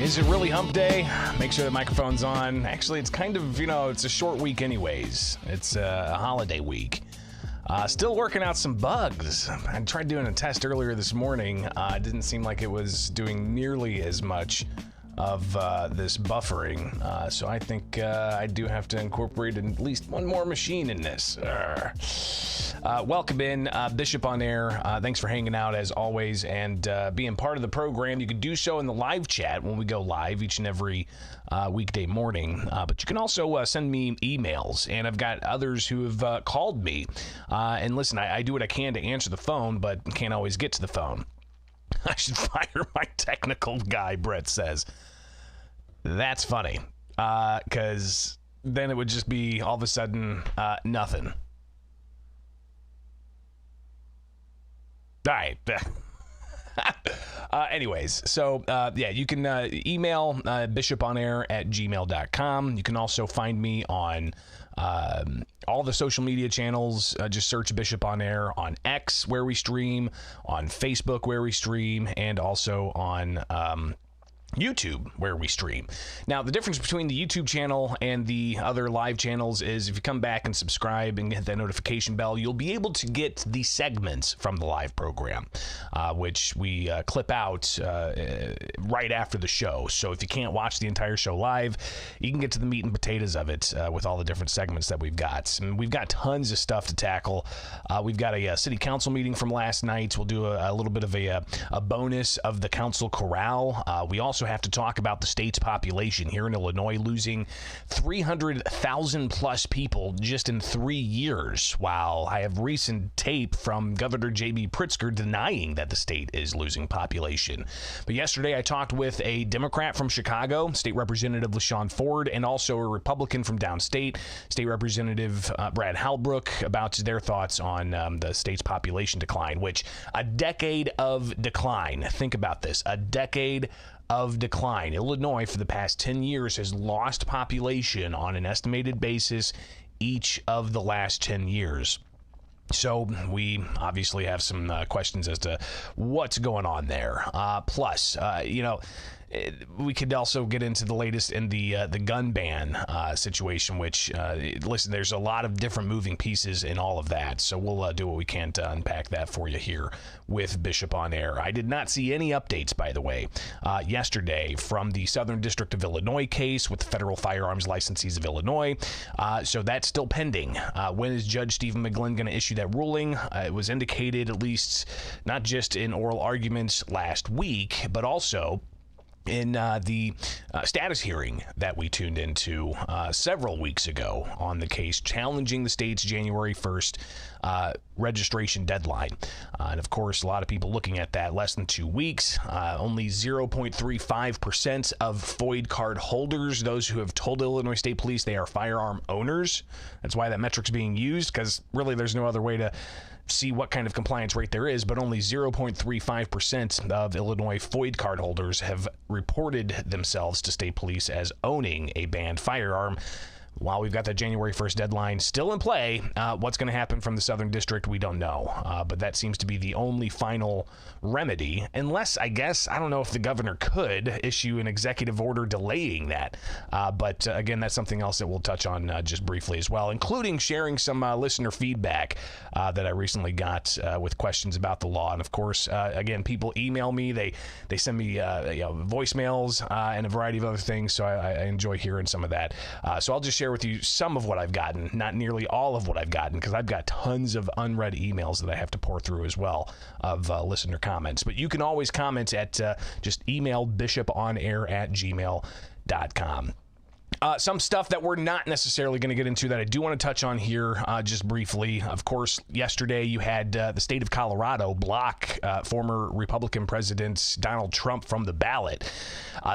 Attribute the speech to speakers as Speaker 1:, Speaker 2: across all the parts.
Speaker 1: Is it really hump day? Make sure the microphone's on. Actually, it's kind of, it's a short week anyways. It's a holiday week. Still working out some bugs. I tried doing a test earlier this morning. It didn't seem like it was doing nearly as much of this buffering. So I think I do have to incorporate at least one more machine in this. Welcome in, Bishop on Air. Thanks for hanging out as always and being part of the program. You can do so in the live chat when we go live each and every weekday morning. But you can also send me emails, and I've got others who have called me. And listen, I do what I can to answer the phone, but can't always get to the phone. I should fire my technical guy, Brett says. That's funny, because then it would just be all of a sudden nothing. All right. Anyways, so you can email bishoponair@gmail.com. You can also find me on all the social media channels. Just search Bishop on Air on X, where we stream, on Facebook, where we stream, and also on YouTube, where we stream. Now, the difference between the YouTube channel and the other live channels is if you come back and subscribe and hit that notification bell, you'll be able to get the segments from the live program, which we clip out right after the show. So if you can't watch the entire show live, you can get to the meat and potatoes of it with all the different segments that we've got. And we've got tons of stuff to tackle. We've got a city council meeting from last night. We'll do a little bit of a bonus of the council corral. We also have to talk about the state's population here in Illinois, losing 300,000 plus people just in 3 years, while I have recent tape from Governor J.B. Pritzker denying that the state is losing population. But yesterday I talked with a Democrat from Chicago, State Representative LaShawn Ford, and also a Republican from downstate, State Representative Brad Halbrook, about their thoughts on the state's population decline, which a decade of decline. Think about this, a decade of decline. Illinois, for the past 10 years, has lost population on an estimated basis each of the last 10 years. So we obviously have some questions as to what's going on there. Plus, we could also get into the latest in the gun ban situation, which, listen, there's a lot of different moving pieces in all of that. So we'll do what we can to unpack that for you here with Bishop on Air. I did not see any updates, by the way, yesterday from the Southern District of Illinois case with the Federal Firearms Licensees of Illinois. So that's still pending. When is Judge Stephen McGlynn going to issue that ruling? It was indicated, at least not just in oral arguments last week, but also in the status hearing that we tuned into several weeks ago on the case challenging the state's January 1st registration deadline. And of course, a lot of people looking at that, less than 2 weeks. Only 0.35% of FOID card holders, those who have told Illinois State Police they are firearm owners. That's why that metric's being used, because really there's no other way to see what kind of compliance rate there is, but only 0.35% of Illinois FOID card holders have reported themselves to state police as owning a banned firearm, while we've got that January 1st deadline still in play, what's going to happen from the Southern District, we don't know. But that seems to be the only final remedy, unless, I guess, I don't know if the governor could issue an executive order delaying that. But again, that's something else that we'll touch on just briefly as well, including sharing some listener feedback that I recently got with questions about the law. And of course, again, people email me, they send me voicemails and a variety of other things. So I enjoy hearing some of that. So I'll just share with you some of what I've gotten, not nearly all of what I've gotten, because I've got tons of unread emails that I have to pour through as well of listener comments. But you can always comment at just email bishoponair@gmail.com. Some stuff that we're not necessarily going to get into that I do want to touch on here just briefly. Of course, yesterday you had the state of Colorado block former Republican President Donald Trump from the ballot.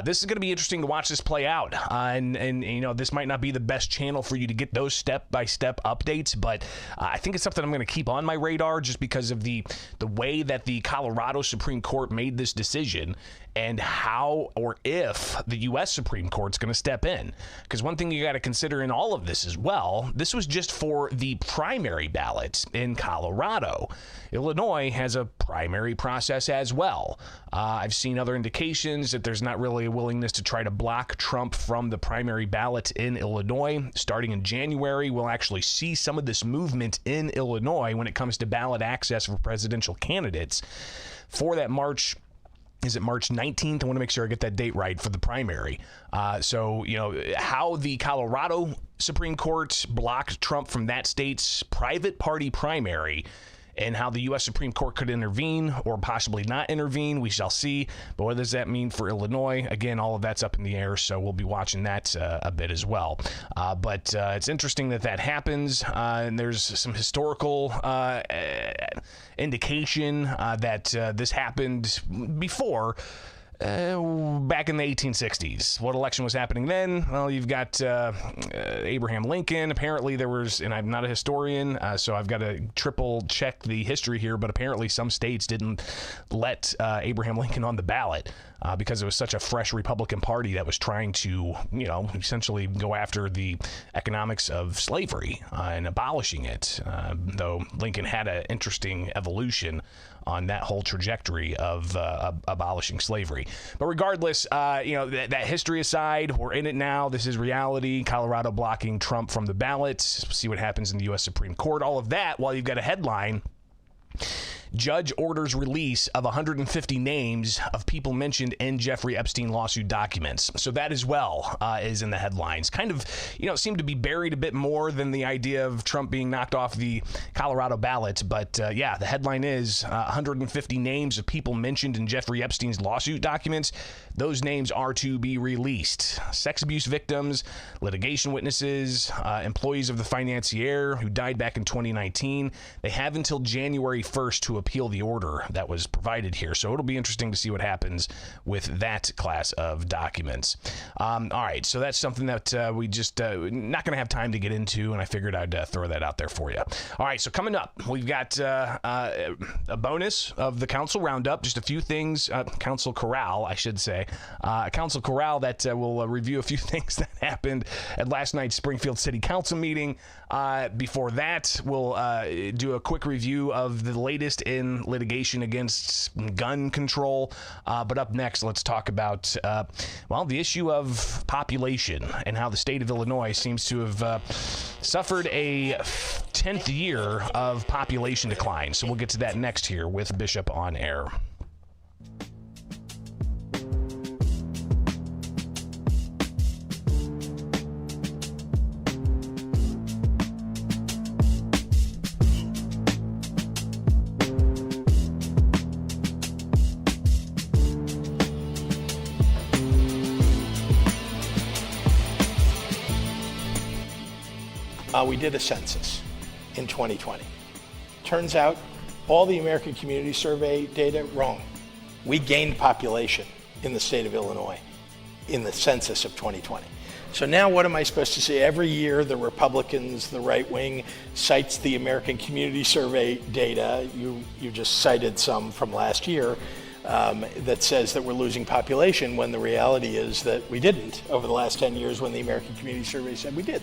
Speaker 1: This is going to be interesting to watch this play out. And you know, this might not be the best channel for you to get those step-by-step updates, but I think it's something I'm going to keep on my radar just because of the way that the Colorado Supreme Court made this decision and how or if the U.S. Supreme Court's going to step in. Because one thing you got to consider in all of this as well, this was just for the primary ballot in Colorado. Illinois has a primary process as well. I've seen other indications that there's not really a willingness to try to block Trump from the primary ballot in Illinois. Starting in January, we'll actually see some of this movement in Illinois when it comes to ballot access for presidential candidates. For that March 19th? I want to make sure I get that date right for the primary. So, you know, how the Colorado Supreme Court blocked Trump from that state's private party primary and how the U.S. Supreme Court could intervene or possibly not intervene, we shall see. But what does that mean for Illinois? Again, all of that's up in the air, so we'll be watching that a bit as well. But it's interesting that happens, and there's some historical indication that this happened before. Back in the 1860s. What election was happening then? Well, you've got Abraham Lincoln. Apparently there was, and I'm not a historian, so I've got to triple check the history here, but apparently some states didn't let Abraham Lincoln on the ballot because it was such a fresh Republican Party that was trying to, you know, essentially go after the economics of slavery and abolishing it, though Lincoln had an interesting evolution on that whole trajectory of abolishing slavery. But regardless, you know, that history aside, we're in it now. This is reality. Colorado blocking Trump from the ballot. See what happens in the U.S. Supreme Court. All of that while you've got a headline. Judge orders release of 150 names of people mentioned in Jeffrey Epstein lawsuit documents. So that as well is in the headlines. Kind of, you know, seemed to be buried a bit more than the idea of Trump being knocked off the Colorado ballot. But yeah, the headline is 150 names of people mentioned in Jeffrey Epstein's lawsuit documents. Those names are to be released. Sex abuse victims, litigation witnesses, employees of the financier who died back in 2019. They have until January 1st to appeal the order that was provided here. So it'll be interesting to see what happens with that class of documents. All right, so that's something that we just not going to have time to get into, and I figured I'd throw that out there for you. All right, so coming up, we've got a bonus of the Council Roundup, just a few things, Council Corral, I should say, Council Corral that will review a few things that happened at last night's Springfield City Council meeting. Before that, we'll do a quick review of the latest in litigation against gun control. But up next, let's talk about, well, the issue of population and how the state of Illinois seems to have suffered a 10th year of population decline. So we'll get to that next here with Bishop on Air.
Speaker 2: We did a census in 2020. Turns out all the American Community Survey data wrong. We gained population in the state of Illinois in the census of 2020. So now what am I supposed to say? Every year the Republicans, the right wing, cites the American Community Survey data. You just cited some from last year that says that we're losing population when the reality is that we didn't over the last 10 years when the American Community Survey said we did.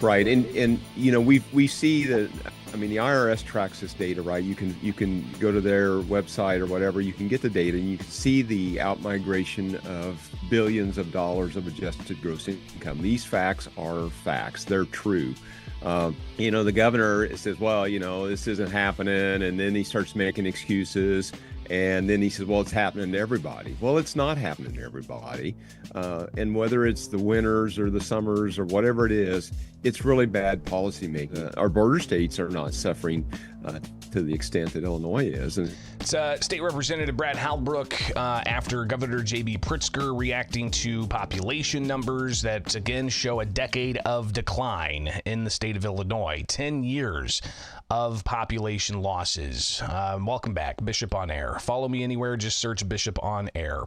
Speaker 3: Right, and we see that. I mean, the IRS tracks this data, right? You can go to their website or whatever. You can get the data, and you can see the outmigration of billions of dollars of adjusted gross income. These facts are facts; they're true. The governor says, "Well, this isn't happening," and then he starts making excuses. And then he says, well, it's happening to everybody. Well, it's not happening to everybody. And whether it's the winters or the summers or whatever it is, it's really bad policy making. Our border states are not suffering to the extent that Illinois is. And
Speaker 1: it's State Representative Brad Halbrook after Governor J.B. Pritzker reacting to population numbers that again show a decade of decline in the state of Illinois. 10 years of population losses. Welcome back, Bishop on Air. Follow me anywhere, just search Bishop on Air.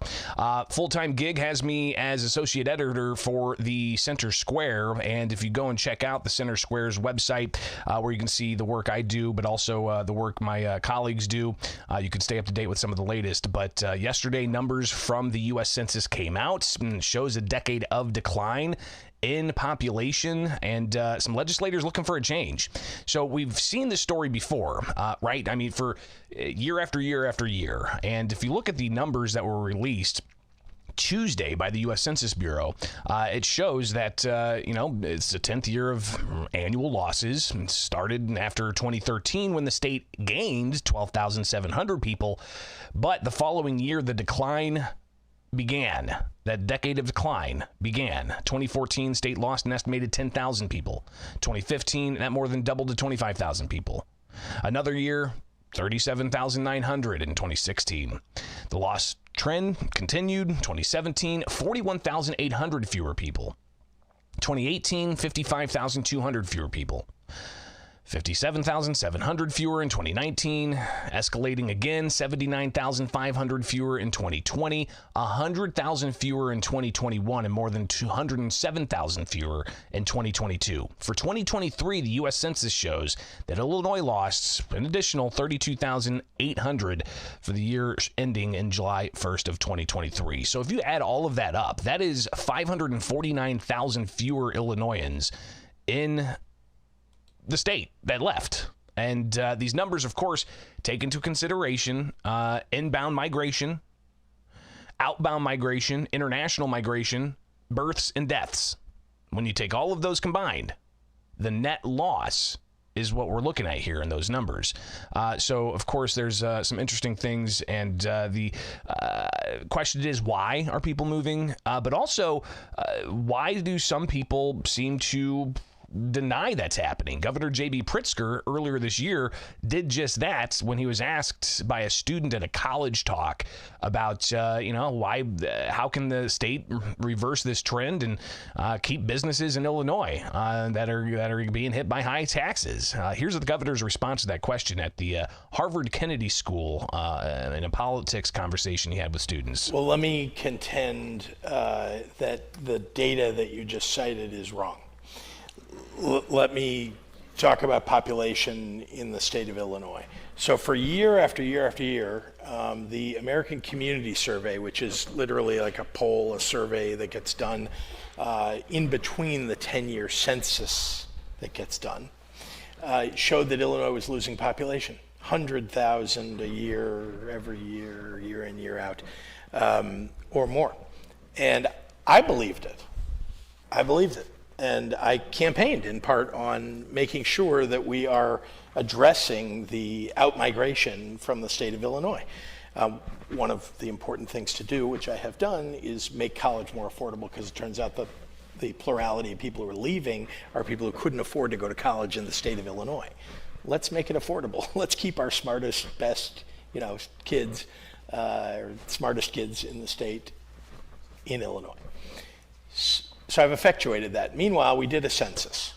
Speaker 1: Full-time gig has me as associate editor for the Center Square, and if you go and check out the Center Square's website, where you can see the work I do, but also the work my colleagues do, you can stay up to date with some of the latest. But yesterday, numbers from the U.S. Census came out and shows a decade of decline in population, and some legislators looking for a change. So we've seen this story before, right? I mean, for year after year after year. And if you look at the numbers that were released Tuesday by the U.S. Census Bureau, it shows that, it's the 10th year of annual losses. It started after 2013 when the state gained 12,700 people. But the following year, the decline began. That decade of decline began. 2014, state lost an estimated 10,000 people. 2015, that more than doubled to 25,000 people. Another year, 37,900 in 2016. The loss trend continued. 2017, 41,800 fewer people. 2018, 55,200 fewer people. 57,700 fewer in 2019, escalating again, 79,500 fewer in 2020, 100,000 fewer in 2021, and more than 207,000 fewer in 2022. For 2023, the U.S. Census shows that Illinois lost an additional 32,800 for the year ending in July 1st of 2023. So if you add all of that up, that is 549,000 fewer Illinoisans in the state that left. And these numbers, of course, take into consideration inbound migration, outbound migration, international migration, births, and deaths. When you take all of those combined, the net loss is what we're looking at here in those numbers. So, of course, there's some interesting things, and the question is, why are people moving? But also, why do some people seem to deny that's happening? Governor J.B. Pritzker earlier this year did just that when he was asked by a student at a college talk about, how can the state reverse this trend and keep businesses in Illinois that are being hit by high taxes. Here's the governor's response to that question at the Harvard Kennedy School in a politics conversation he had with students.
Speaker 2: Well, let me contend that the data that you just cited is wrong. Let me talk about population in the state of Illinois. So for year after year after year, the American Community Survey, which is literally like a poll, a survey that gets done in between the 10-year census that gets done, showed that Illinois was losing population, 100,000 a year, every year, year in, year out, or more. And I believed it. And I campaigned in part on making sure that we are addressing the outmigration from the state of Illinois. One of the important things to do, which I have done, is make college more affordable, because it turns out that the plurality of people who are leaving are people who couldn't afford to go to college in the state of Illinois. Let's make it affordable. Let's keep our smartest, best, kids, or smartest kids in the state in Illinois. So I've effectuated that. Meanwhile, we did a census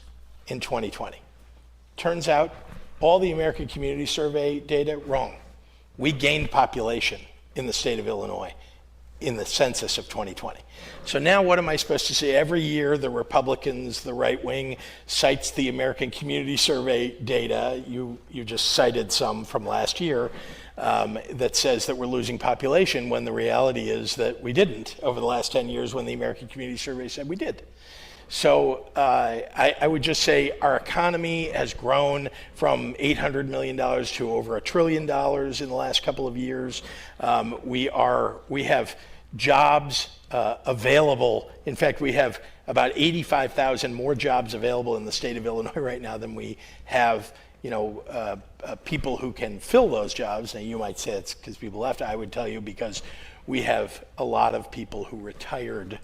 Speaker 2: in 2020. Turns out all the American Community Survey data, wrong. We gained population in the state of Illinois in the census of 2020. So now what am I supposed to say? Every year the Republicans, the right wing, cites the American Community Survey data. You just cited some from last year. That says that we're losing population, when the reality is that we didn't over the last 10 years, when the American Community Survey said we did. So I would just say our economy has grown from $800 million to over $1 trillion in the last couple of years. We have jobs available. In fact, we have about 85,000 more jobs available in the state of Illinois right now than we have, people who can fill those jobs. Now, you might say it's because people left. I would tell you because we have a lot of people who retired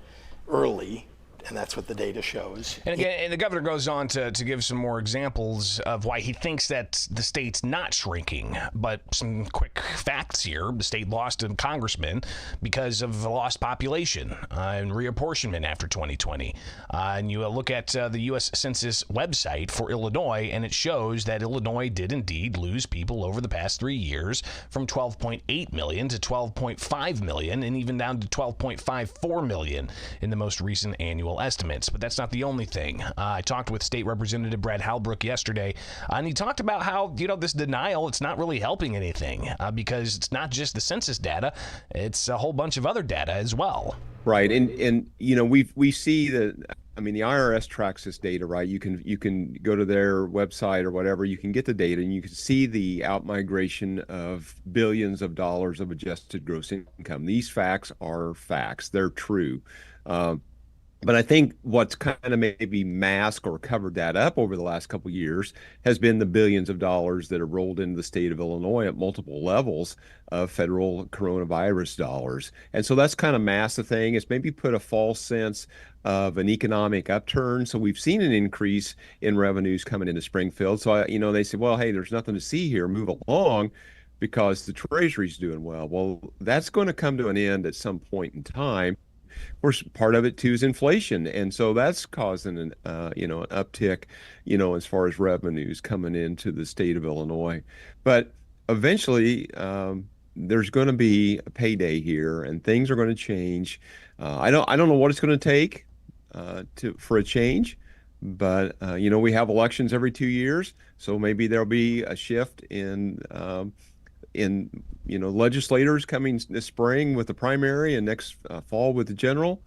Speaker 2: early, and that's what the data shows.
Speaker 1: And again, and the governor goes on to give some more examples of why he thinks that the state's not shrinking. But some quick facts here. The state lost a congressman because of the lost population and reapportionment after 2020. And you look at the U.S. Census website for Illinois, and it shows that Illinois did indeed lose people over the past 3 years from 12.8 million to 12.5 million, and even down to 12.54 million in the most recent annual estimates. But that's not the only thing. I talked with State Representative Brad Halbrook yesterday, and he talked about how, this denial, it's not really helping anything because it's not just the census data, it's a whole bunch of other data as well.
Speaker 3: Right. And we see that, the IRS tracks this data, right? You can go to their website or whatever, you can get the data and you can see the outmigration of billions of dollars of adjusted gross income. These facts are facts. They're true. But I think what's kind of maybe masked or covered that up over the last couple of years has been the billions of dollars that have rolled into the state of Illinois at multiple levels of federal coronavirus dollars. And so that's kind of masked the thing. It's maybe put a false sense of an economic upturn. So we've seen an increase in revenues coming into Springfield. So, they say, well, hey, there's nothing to see here. Move along because the Treasury's doing well. Well, that's going to come to an end at some point in time. Of course, part of it too is inflation, and so that's causing an uptick, as far as revenues coming into the state of Illinois. But eventually, there's going to be a payday here, and things are going to change. I don't know what it's going to take for a change, but we have elections every 2 years, so maybe there'll be a shift in legislators coming this spring with the primary and next fall with the general.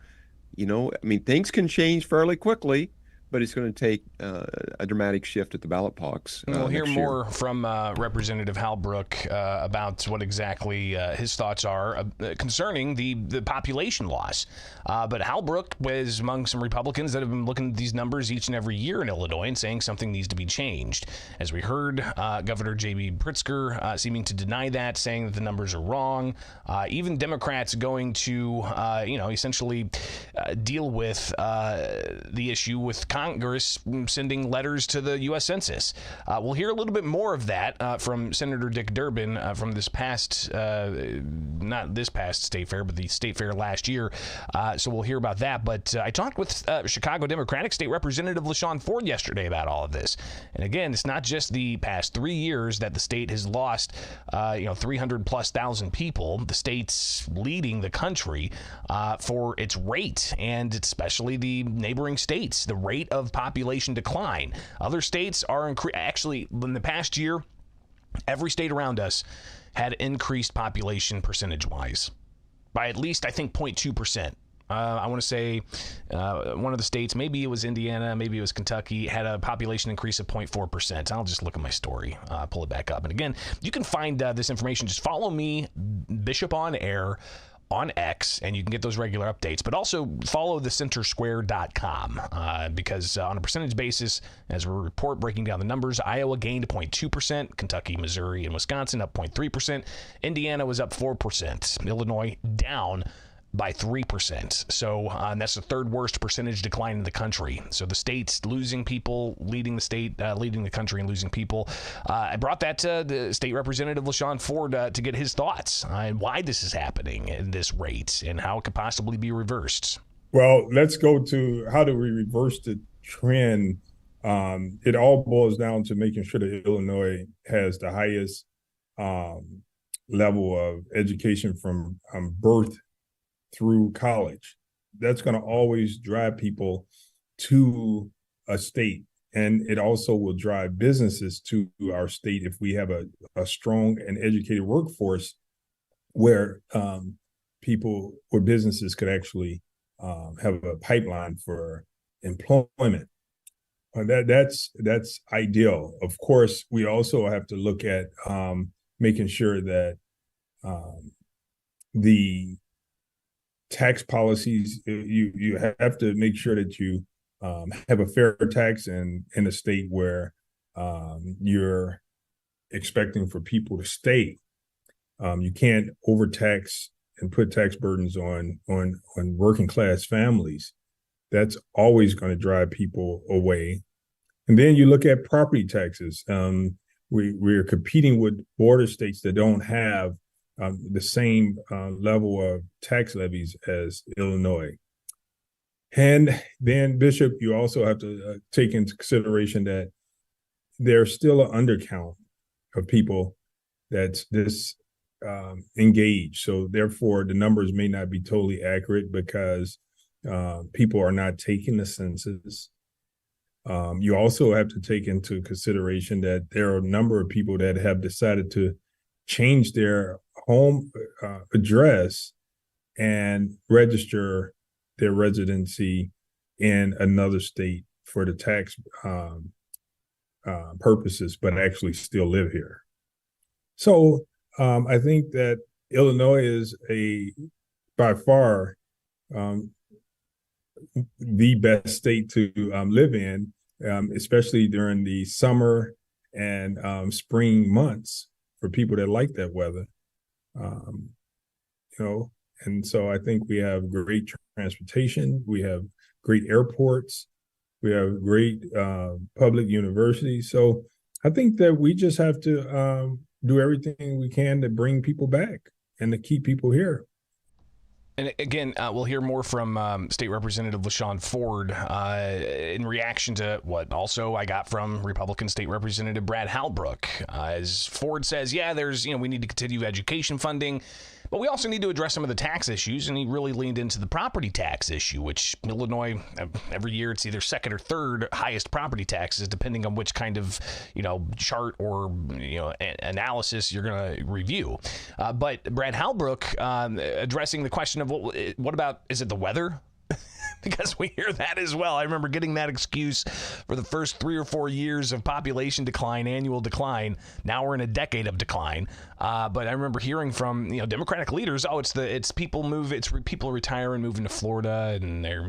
Speaker 3: Things can change fairly quickly, but it's going to take a dramatic shift at the ballot box.
Speaker 1: We'll hear more from Representative Halbrook about what exactly his thoughts are concerning the population loss. But Halbrook was among some Republicans that have been looking at these numbers each and every year in Illinois and saying something needs to be changed. As we heard, Governor J.B. Pritzker seeming to deny that, saying that the numbers are wrong. Even Democrats going to, essentially deal with the issue with Congress sending letters to the U.S. Census. We'll hear a little bit more of that from Senator Dick Durbin from this past, not this past state fair, but the state fair last year. So we'll hear about that. But I talked with Chicago Democratic State Representative LaShawn Ford yesterday about all of this. And again, it's not just the past 3 years that the state has lost, 300,000+ people. The state's leading the country for its rate, and especially the neighboring states. The rate of population decline. Other states are actually, in the past year, every state around us had increased population percentage-wise by at least, I think, 0.2%. I want to say one of the states, maybe it was Indiana, maybe it was Kentucky, had a population increase of 0.4%. I'll just look at my story, pull it back up. And again, you can find this information. Just follow me, Bishop on Air, on X, and you can get those regular updates. But also follow thecentersquare.com because on a percentage basis, as we report breaking down the numbers, Iowa gained 0.2%, Kentucky, Missouri, and Wisconsin up 0.3%, Indiana was up 4%, Illinois down by 3%. So that's the third worst percentage decline in the country. So the state's losing people, leading the state, leading the country and losing people. I brought that to the State Representative LaShawn Ford to get his thoughts on why this is happening at this rate and how it could possibly be reversed.
Speaker 4: Well, let's go to how do we reverse the trend. It all boils down to making sure that Illinois has the highest level of education from birth through college. That's going to always drive people to a state. And it also will drive businesses to our state if we have a strong and educated workforce where businesses could actually have a pipeline for employment. That's ideal. Of course, we also have to look at making sure that the tax policies, you have to make sure that you have a fair tax in a state where you're expecting for people to stay. You can't overtax and put tax burdens on working class families. That's always going to drive people away. And then you look at property taxes. We're competing with border states that don't have the same level of tax levies as Illinois. And then, Bishop, you also have to take into consideration that there's still an undercount of people that's this engaged. So therefore, the numbers may not be totally accurate because people are not taking the census. You also have to take into consideration that there are a number of people that have decided to change their home address and register their residency in another state for the tax purposes, but actually still live here. So I think that Illinois is by far the best state to live in, especially during the summer and spring months for people that like that weather. And so I think we have great transportation, we have great airports, we have great public universities. So I think that we just have to do everything we can to bring people back and to keep people here.
Speaker 1: And again, we'll hear more from State Representative LaShawn Ford in reaction to what also I got from Republican State Representative Brad Halbrook. As Ford says, we need to continue education funding, but we also need to address some of the tax issues. And he really leaned into the property tax issue, which Illinois, every year, it's either second or third highest property taxes, depending on which kind of, chart or, analysis you're going to review. But Brad Halbrook addressing the question of what about, is it the weather? Because we hear that as well. I remember getting that excuse for the first 3 or 4 years of population decline, annual decline. Now we're in a decade of decline. But I remember hearing from Democratic leaders, it's people retiring, moving to Florida, and they're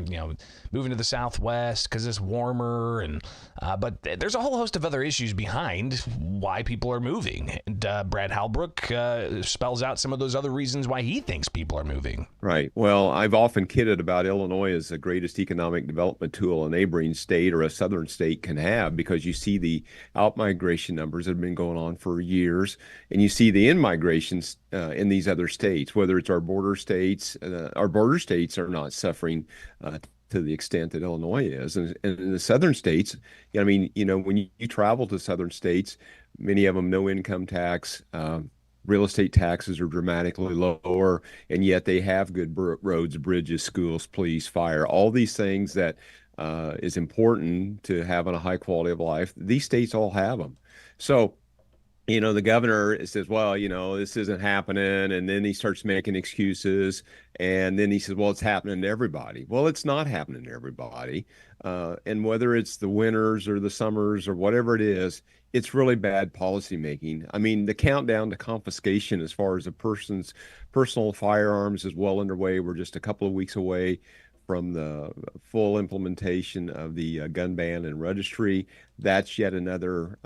Speaker 1: moving to the Southwest because it's warmer. And but there's a whole host of other issues behind why people are moving. And Brad Halbrook spells out some of those other reasons why he thinks people are moving.
Speaker 3: Right. Well, I've often kidded about Illinois as the greatest economic development tool a neighboring state or a southern state can have, because you see the out-migration numbers that have been going on for years, and you see the in-migrations in these other states, whether it's our border states. Our border states are not suffering to the extent that Illinois is. And in the southern states, when you travel to southern states, many of them no income tax, real estate taxes are dramatically lower, and yet they have good roads, bridges, schools, police, fire, all these things that is important to having a high quality of life. These states all have them. So, the governor says, well, this isn't happening. And then he starts making excuses. And then he says, well, it's happening to everybody. Well, it's not happening to everybody. And whether it's the winters or the summers or whatever it is, it's really bad policymaking. I mean, the countdown to confiscation as far as a person's personal firearms is well underway. We're just a couple of weeks away from the full implementation of the gun ban and registry. That's yet another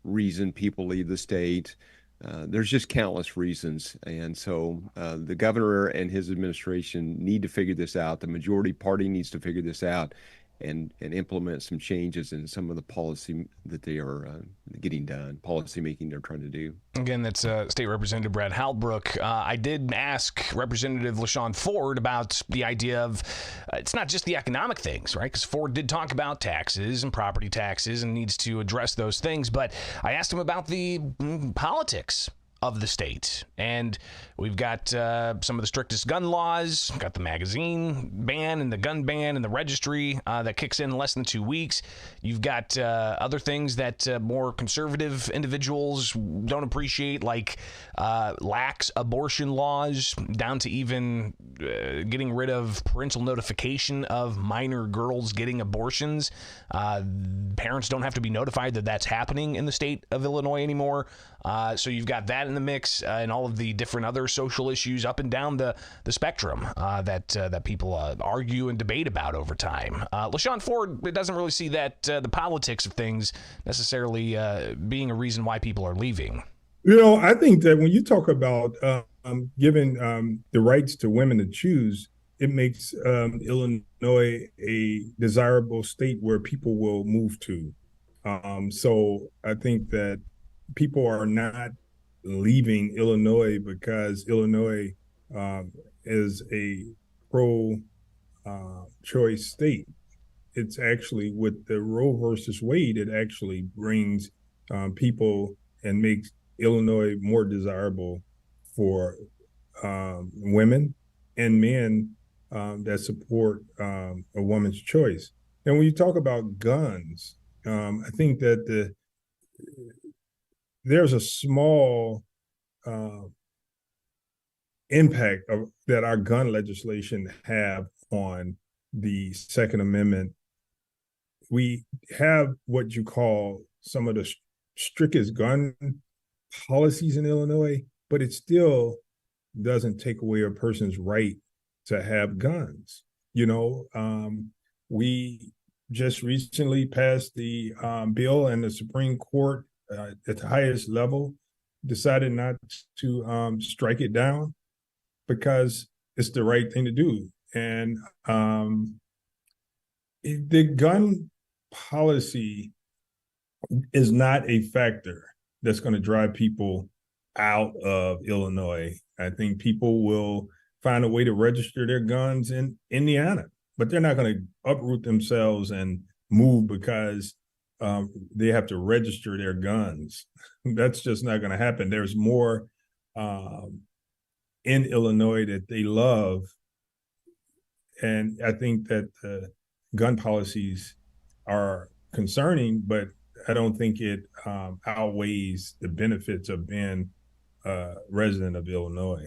Speaker 3: reason people leave the state. There's just countless reasons. And so the governor and his administration need to figure this out. The majority party needs to figure this out and implement some changes in some of the policy that they are getting done, policy making they're trying to do.
Speaker 1: Again, that's State Representative Brad Halbrook. I did ask Representative LaShawn Ford about the idea of it's not just the economic things, right? Because Ford did talk about taxes and property taxes and needs to address those things. But I asked him about the politics of the state. And we've got some of the strictest gun laws, got the magazine ban and the gun ban and the registry that kicks in less than 2 weeks. You've got other things that more conservative individuals don't appreciate, like lax abortion laws, down to even getting rid of parental notification of minor girls getting abortions. Parents don't have to be notified that that's happening in the state of Illinois anymore. So you've got that in the mix, and all of the different other social issues up and down the spectrum that people argue and debate about over time. LaShawn Ford doesn't really see that the politics of things necessarily being a reason why people are leaving.
Speaker 4: I think that when you talk about giving the rights to women to choose, it makes Illinois a desirable state where people will move to. So I think that people are not leaving Illinois because Illinois is a pro-choice state. It's actually, with the Roe versus Wade, it actually brings people and makes Illinois more desirable for women and men that support a woman's choice. And when you talk about guns, I think that there's a small impact that our gun legislation have on the Second Amendment. We have what you call some of the strictest gun policies in Illinois, but it still doesn't take away a person's right to have guns. We just recently passed the bill, and the Supreme Court at the highest level decided not to strike it down because it's the right thing to do. And the gun policy is not a factor that's going to drive people out of Illinois. I think people will find a way to register their guns in Indiana, but they're not going to uproot themselves and move because they have to register their guns. That's just not going to happen. There's more in Illinois that they love. And I think that gun policies are concerning, but I don't think it outweighs the benefits of being a resident of Illinois.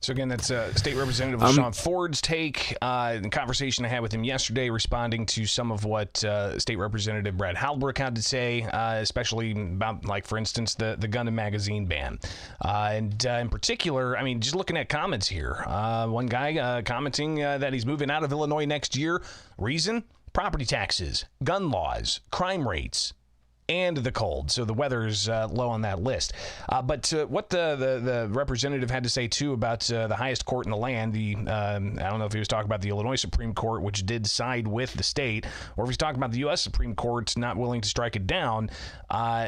Speaker 1: So again, that's State Representative LaShawn Ford's take. The conversation I had with him yesterday, responding to some of what State Representative Brad Halbrook had to say, especially about, like, for instance, the gun and magazine ban. And in particular, I mean, just looking at comments here, one guy commenting that he's moving out of Illinois next year. Reason? Property taxes, gun laws, crime rates, and the cold. So the weather's low on that list. But what the representative had to say, too, about the highest court in the land, I don't know if he was talking about the Illinois Supreme Court, which did side with the state, or if he's talking about the U.S. Supreme Court not willing to strike it down.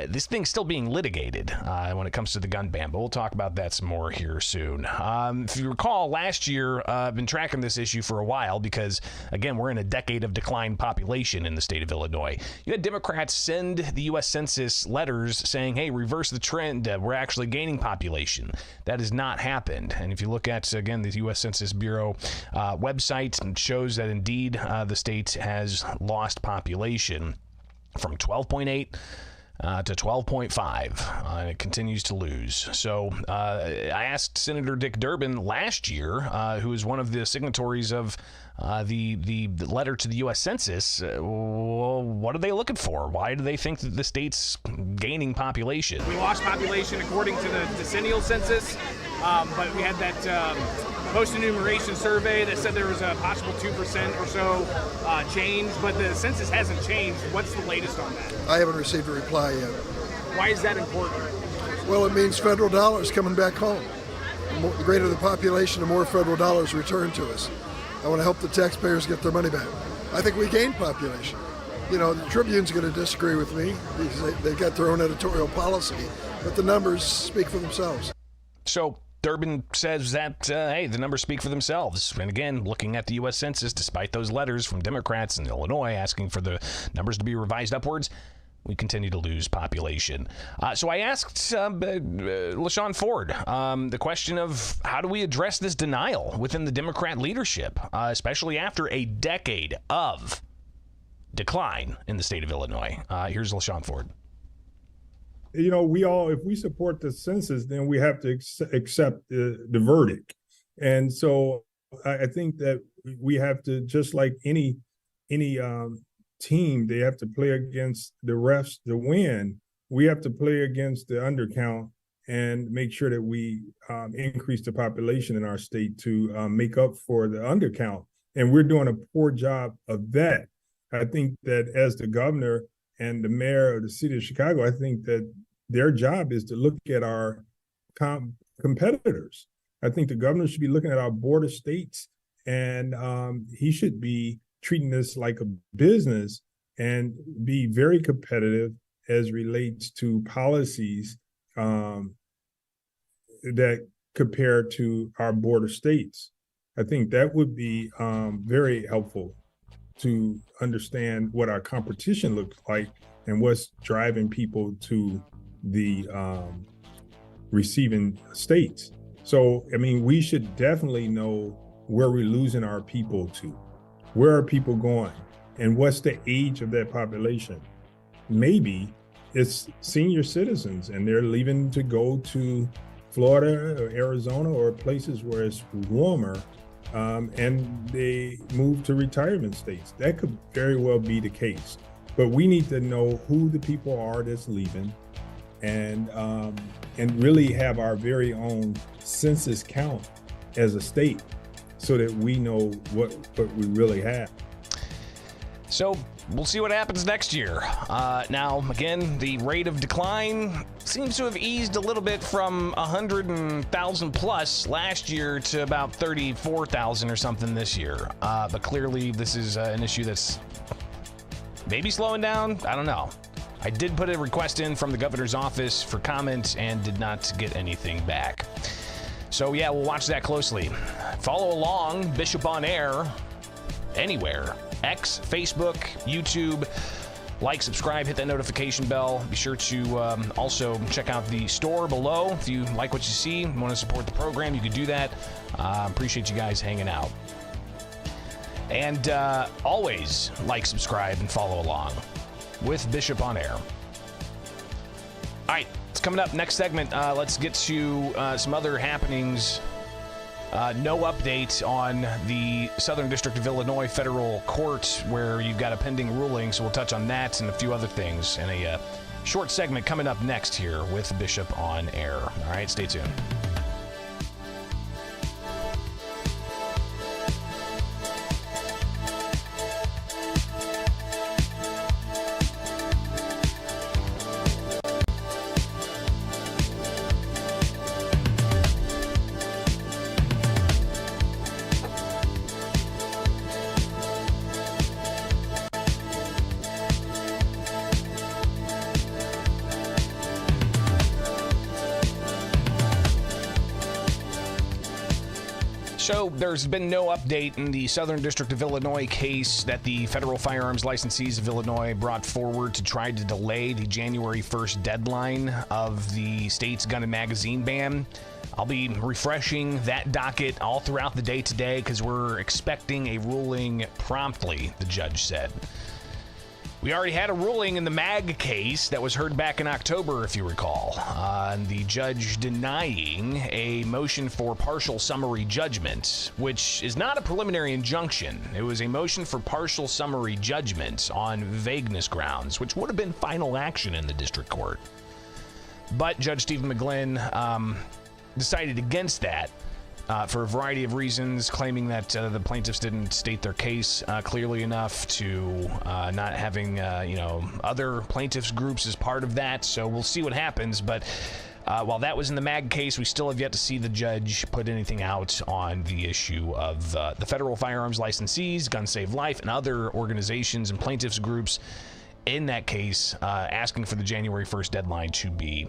Speaker 1: This thing's still being litigated when it comes to the gun ban, but we'll talk about that some more here soon. If you recall, last year, I've been tracking this issue for a while because, again, we're in a decade of decline population in the state of Illinois. You had Democrats send the U.S. Census letters saying, hey, reverse the trend. We're actually gaining population. That has not happened. And if you look at, again, the U.S. Census Bureau website, it shows that indeed the state has lost population from 12.8 to 12.5, and it continues to lose. So I asked Senator Dick Durbin last year, who is one of the signatories of the letter to the U.S. Census, what are they looking for? Why do they think that the state's gaining population?
Speaker 5: We lost population according to the decennial census, but we had that post-enumeration survey that said there was a possible 2% or so change, but the census hasn't changed. What's the latest on that?
Speaker 6: I haven't received a reply yet.
Speaker 5: Why is that important?
Speaker 6: Well, it means federal dollars coming back home. The greater the population, the more federal dollars returned to us. I want to help the taxpayers get their money back. I think we gained population. The Tribune's going to disagree with me because they've got their own editorial policy, but the numbers speak for themselves.
Speaker 1: So Durbin says that, hey, the numbers speak for themselves. And again, looking at the U.S. Census, despite those letters from Democrats in Illinois asking for the numbers to be revised upwards, we continue to lose population. So I asked LaShawn Ford the question of how do we address this denial within the Democrat leadership, especially after a decade of decline in the state of Illinois. Here's LaShawn Ford.
Speaker 4: You know, if we support the census, then we have to accept the verdict. And so I think that we have to, just like any team, they have to play against the refs to win. We have to play against the undercount and make sure that we increase the population in our state to make up for the undercount. And we're doing a poor job of that. I think that as the governor and the mayor of the city of Chicago, I think that their job is to look at our competitors. I think the governor should be looking at our border states, and he should be treating this like a business and be very competitive as relates to policies that compare to our border states. I think that would be very helpful to understand what our competition looks like and what's driving people to the receiving states. So, I mean, we should definitely know where we're losing our people to. Where are people going? And what's the age of that population? Maybe it's senior citizens and they're leaving to go to Florida or Arizona or places where it's warmer, and they move to retirement states. That could very well be the case. But we need to know who the people are that's leaving, and really have our very own census count as a state so that we know what we really have.
Speaker 1: So we'll see what happens next year. Now, again, the rate of decline seems to have eased a little bit from 100,000 plus last year to about 34,000 or something this year. But clearly, this is an issue that's maybe slowing down. I don't know. I did put a request in from the governor's office for comment and did not get anything back. So, yeah, we'll watch that closely. Follow along, Bishop on Air, anywhere. X, Facebook, YouTube. Like, subscribe, hit that notification bell. Be sure to also check out the store below. If you like what you see, want to support the program, you can do that. Appreciate you guys hanging out. And always like, subscribe, and follow along with Bishop on Air. All right, it's coming up. Next segment, let's get to some other happenings. No update on the Southern District of Illinois federal court, where you've got a pending ruling, so we'll touch on that and a few other things in a short segment coming up next here with Bishop on Air. All right, stay tuned. So there's been no update in the Southern District of Illinois case that the federal firearms licensees of Illinois brought forward to try to delay the January 1st deadline of the state's gun and magazine ban. I'll be refreshing that docket all throughout the day today because we're expecting a ruling promptly, the judge said. We already had a ruling in the MAG case that was heard back in October, if you recall, and the judge denying a motion for partial summary judgment, which is not a preliminary injunction. It was a motion for partial summary judgment on vagueness grounds, which would have been final action in the district court. But Judge Stephen McGlynn decided against that. For a variety of reasons, claiming that the plaintiffs didn't state their case clearly enough, to not having other plaintiffs groups as part of that. So we'll see what happens. But while that was in the MAG case, we still have yet to see the judge put anything out on the issue of the federal firearms licensees, Gun Save Life, and other organizations and plaintiffs groups in that case asking for the January 1st deadline to be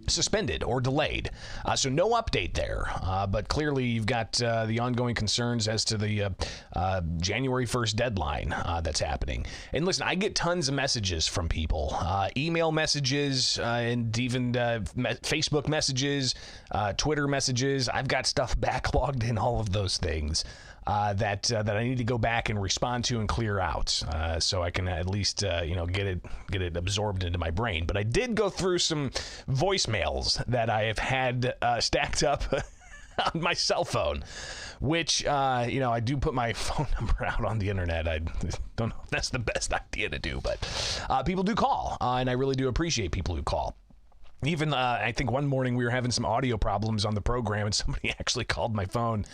Speaker 1: suspended or delayed. So no update there. But clearly you've got the ongoing concerns as to the January 1st deadline that's happening. And listen, I get tons of messages from people, email messages, and even Facebook messages, Twitter messages. I've got stuff backlogged in all of those things. That I need to go back and respond to and clear out, so I can at least get it absorbed into my brain. But I did go through some voicemails that I have had stacked up on my cell phone, which I do put my phone number out on the internet. I don't know if that's the best idea to do, but people do call, and I really do appreciate people who call. Even I think one morning we were having some audio problems on the program, and somebody actually called my phone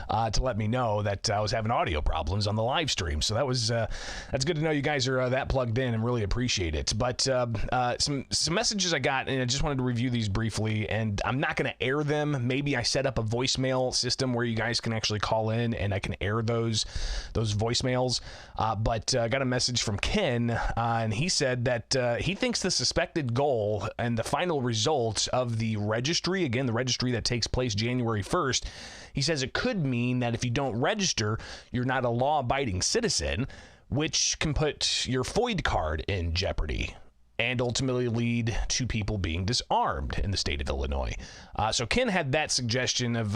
Speaker 1: to let me know that I was having audio problems on the live stream. So that's good to know you guys are that plugged in, and really appreciate it. But some messages I got, and I just wanted to review these briefly, and I'm not going to air them. Maybe I set up a voicemail system where you guys can actually call in, and I can air those voicemails. But I got a message from Ken, and he said that he thinks the suspected goal and the final results of the registry, again, the registry that takes place January 1st, he says it could mean that if you don't register, you're not a law-abiding citizen, which can put your FOID card in jeopardy and ultimately lead to people being disarmed in the state of Illinois. So Ken had that suggestion of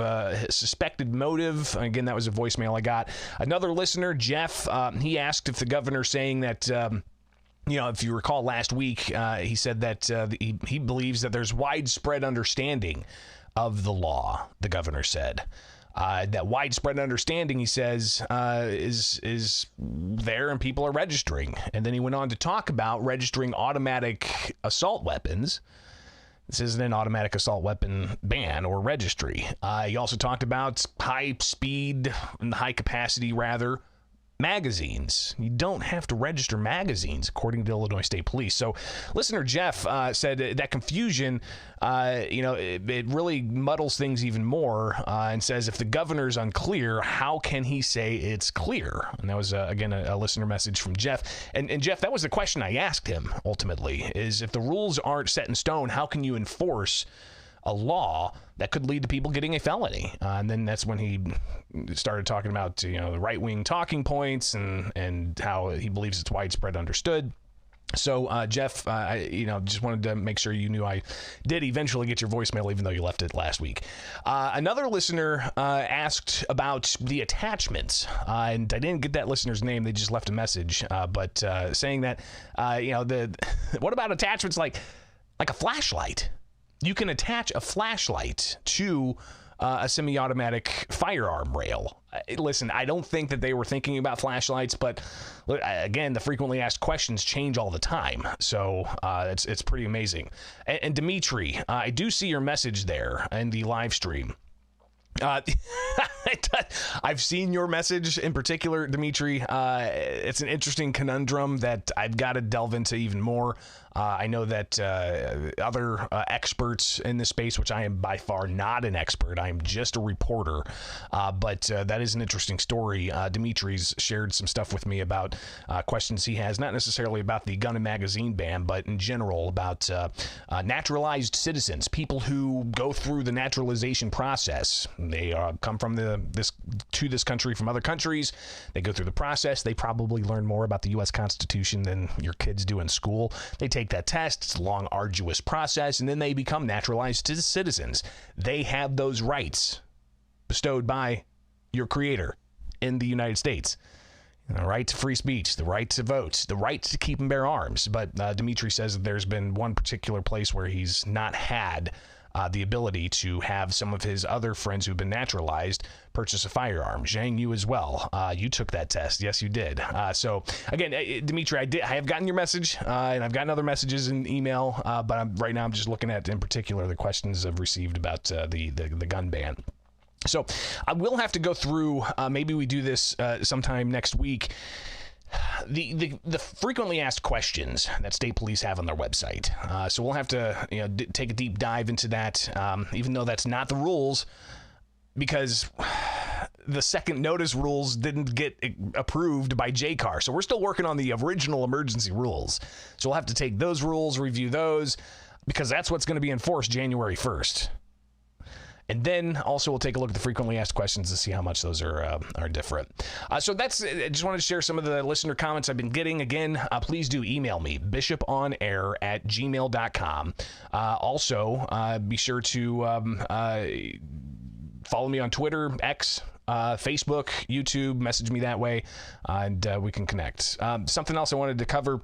Speaker 1: suspected motive. Again, that was a voicemail I got. Another listener, Jeff, he asked if the governor saying that if you recall last week, he said that he believes that there's widespread understanding of the law, the governor said. That widespread understanding, he says, is there and people are registering. And then he went on to talk about registering automatic assault weapons. This isn't an automatic assault weapon ban or registry. He also talked about high capacity magazines. You don't have to register magazines, according to Illinois State Police. So listener Jeff said that confusion, it really muddles things even more, and says if the governor's unclear, how can he say it's clear? And that was, again, a listener message from Jeff. And Jeff, that was the question I asked him, ultimately, is if the rules aren't set in stone, how can you enforce a law that could lead to people getting a felony? And then that's when he started talking about, the right-wing talking points and how he believes it's widespread understood. So, Jeff, I just wanted to make sure you knew I did eventually get your voicemail, even though you left it last week. Another listener asked about the attachments, and I didn't get that listener's name. They just left a message, but saying that, what about attachments like a flashlight? You can attach a flashlight to a semi-automatic firearm rail. Listen, I don't think that they were thinking about flashlights, but again, the frequently asked questions change all the time. So it's pretty amazing. And Dimitri, I do see your message there in the live stream. I've seen your message in particular, Dimitri. It's an interesting conundrum that I've got to delve into even more. I know that other experts in this space, which I am by far not an expert, I am just a reporter, but that is an interesting story. Dimitri's shared some stuff with me about questions he has, not necessarily about the gun and magazine ban, but in general about naturalized citizens, people who go through the naturalization process. They come from this country from other countries. They go through the process. They probably learn more about the U.S. Constitution than your kids do in school. They take that test. It's a long, arduous process, and then they become naturalized citizens. They have those rights bestowed by your creator in the United States. The right to free speech, the right to vote, the right to keep and bear arms. But Dimitri says that there's been one particular place where he's not had the ability to have some of his other friends who've been naturalized purchase a firearm. Zhang, you as well. You took that test. Yes, you did. So again, Dimitri, I have gotten your message, and I've gotten other messages in email, but right now I'm just looking at, in particular, the questions I've received about the gun ban. So I will have to go through, maybe we do this sometime next week, the frequently asked questions that state police have on their website. So we'll have to take a deep dive into that, even though that's not the rules, because the second notice rules didn't get approved by JCAR. So we're still working on the original emergency rules. So we'll have to take those rules, review those. because that's what's going to be enforced January 1st. And then also we'll take a look at the frequently asked questions to see how much those are different. So that's I just wanted to share some of the listener comments I've been getting. Again, please do email me, bishoponair@gmail.com. Also, be sure to follow me on Twitter, X, Facebook, YouTube. Message me that way, and we can connect. Something else I wanted to cover,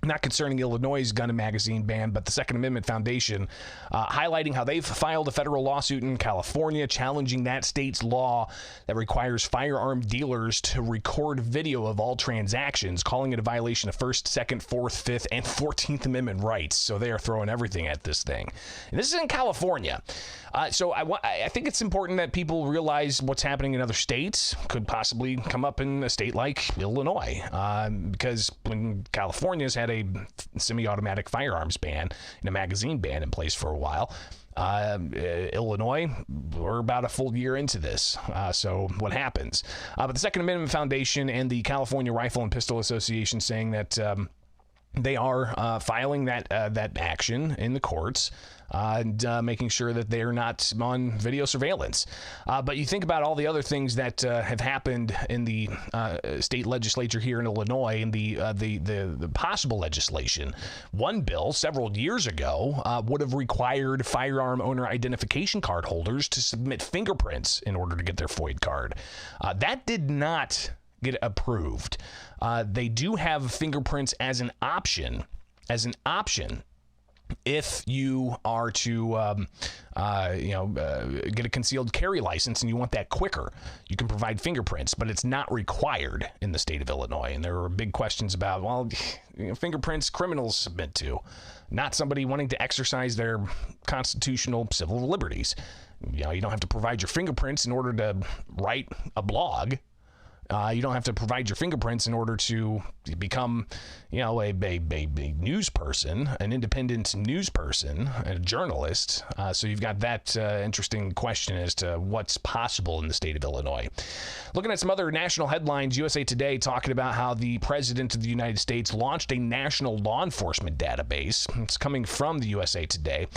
Speaker 1: not concerning Illinois' gun and magazine ban, but the Second Amendment Foundation, highlighting how they've filed a federal lawsuit in California challenging that state's law that requires firearm dealers to record video of all transactions, calling it a violation of First, Second, Fourth, Fifth, and 14th Amendment rights. So they are throwing everything at this thing. And this is in California. So I think it's important that people realize what's happening in other states could possibly come up in a state like Illinois, because when California's had a semi-automatic firearms ban and a magazine ban in place for a while, Illinois, we're about a full year into this. So what happens? But the Second Amendment Foundation and the California Rifle and Pistol Association saying that they are filing that action in the courts, and making sure that they're not on video surveillance. But you think about all the other things that have happened in the state legislature here in Illinois, and the possible legislation. One bill several years ago would have required firearm owner identification card holders to submit fingerprints in order to get their FOID card. That did not get approved. They do have fingerprints as an option. If you are to, get a concealed carry license and you want that quicker, you can provide fingerprints, but it's not required in the state of Illinois. And there are big questions about, fingerprints criminals submit to, not somebody wanting to exercise their constitutional civil liberties. You don't have to provide your fingerprints in order to write a blog. You don't have to provide your fingerprints in order to become, a news person, an independent news person, a journalist. So you've got that interesting question as to what's possible in the state of Illinois. Looking at some other national headlines, USA Today talking about how the President of the United States launched a national law enforcement database. It's coming from the USA Today,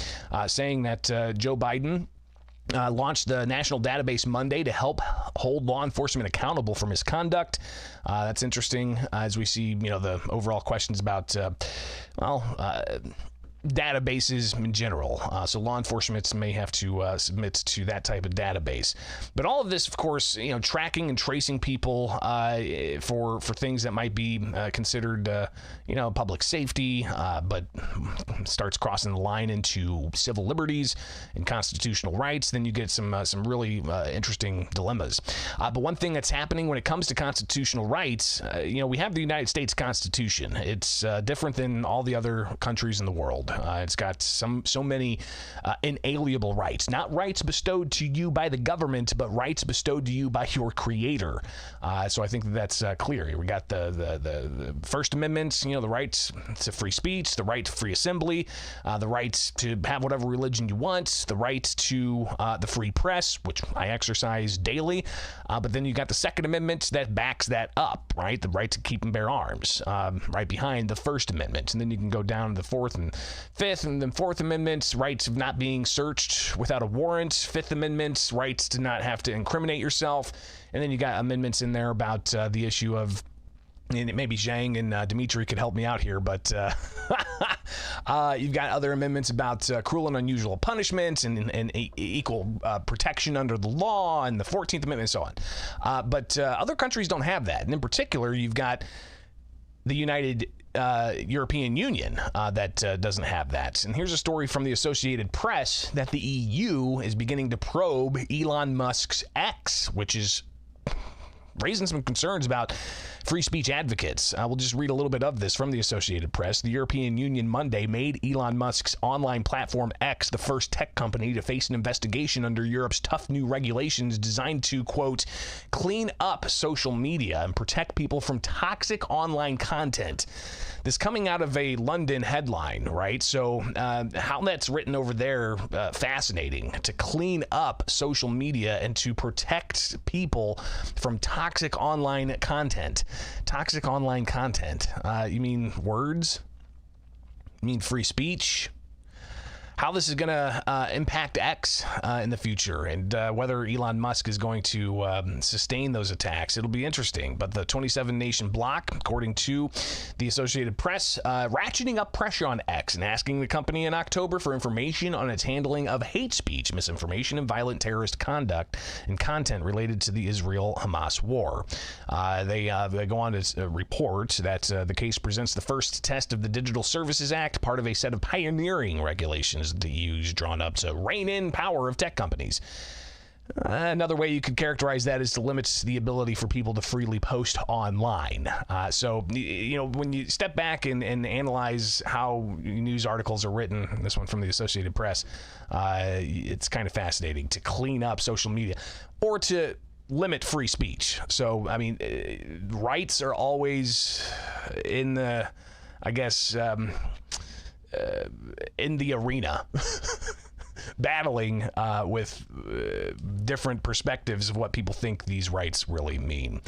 Speaker 1: saying that Joe Biden launched the national database Monday to help hold law enforcement accountable for misconduct. That's interesting as we see, the overall questions about, databases in general. So law enforcement may have to submit to that type of database. But all of this, of course, tracking and tracing people for things that might be considered, public safety, but starts crossing the line into civil liberties and constitutional rights. Then you get some really interesting dilemmas. But one thing that's happening when it comes to constitutional rights, we have the United States Constitution. It's different than all the other countries in the world. It's got so many inalienable rights, not rights bestowed to you by the government, but rights bestowed to you by your creator. So I think that's clear. We got the First Amendment, the right to free speech, the right to free assembly, the right to have whatever religion you want, the right to the free press, which I exercise daily. But then you got the Second Amendment that backs that up, right? The right to keep and bear arms, right behind the First Amendment. And then you can go down to the Fourth and Fifth and then Fourth Amendment, rights of not being searched without a warrant. Fifth Amendment, rights to not have to incriminate yourself. And then you got amendments in there about the issue of, and maybe Zhang and Dimitri could help me out here, but you've got other amendments about cruel and unusual punishment and equal protection under the law and the 14th Amendment and so on. But other countries don't have that. And in particular, you've got the United European Union that doesn't have that. And here's a story from the Associated Press that the EU is beginning to probe Elon Musk's X, which is raising some concerns about free speech advocates. We'll just read a little bit of this from the Associated Press. The European Union Monday made Elon Musk's online platform X the first tech company to face an investigation under Europe's tough new regulations designed to, quote, clean up social media and protect people from toxic online content. This coming out of a London headline, right? So how that's written over there, fascinating. To clean up social media and to protect people from toxic online content. Toxic online content. You mean words? You mean free speech? how this is going to impact X in the future, and whether Elon Musk is going to sustain those attacks. It'll be interesting. But the 27-nation bloc, according to the Associated Press, ratcheting up pressure on X and asking the company in October for information on its handling of hate speech, misinformation, and violent terrorist conduct and content related to the Israel-Hamas war. They go on to report that the case presents the first test of the Digital Services Act, part of a set of pioneering regulations the EU's drawn up to rein in power of tech companies. Another way you could characterize that is to limit the ability for people to freely post online. So, when you step back and analyze how news articles are written, this one from the Associated Press, it's kind of fascinating to clean up social media or to limit free speech. So, I mean, rights are always in the, I guess, in the arena. Battling with different perspectives of what people think these rights really mean.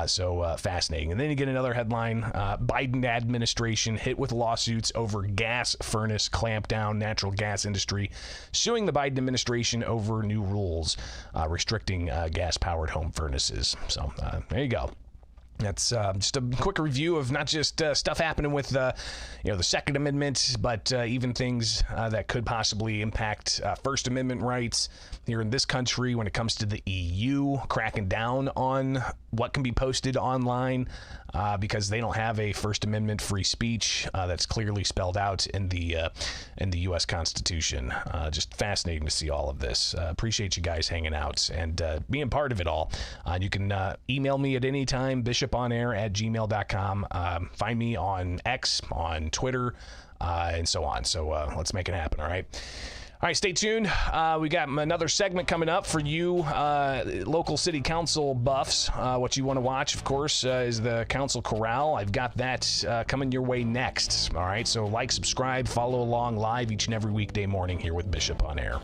Speaker 1: So fascinating. And then you get another headline, Biden administration hit with lawsuits over gas furnace clampdown, natural gas industry suing the Biden administration over new rules restricting gas-powered home furnaces. So there you go. That's just a quick review of not just stuff happening with the Second Amendment, but even things that could possibly impact First Amendment rights here in this country when it comes to the EU cracking down on what can be posted online because they don't have a First Amendment free speech that's clearly spelled out in the U.S. Constitution. Just fascinating to see all of this. Appreciate you guys hanging out and being part of it all. You can email me at any time, bishoponair@gmail.com. Find me on X, on Twitter, and so on. So let's make it happen, all right? All right, stay tuned. We got another segment coming up for you local city council buffs. What you want to watch, of course, is the council corral. I've got that coming your way next. All right, so like, subscribe, follow along live each and every weekday morning here with Bishop on Air.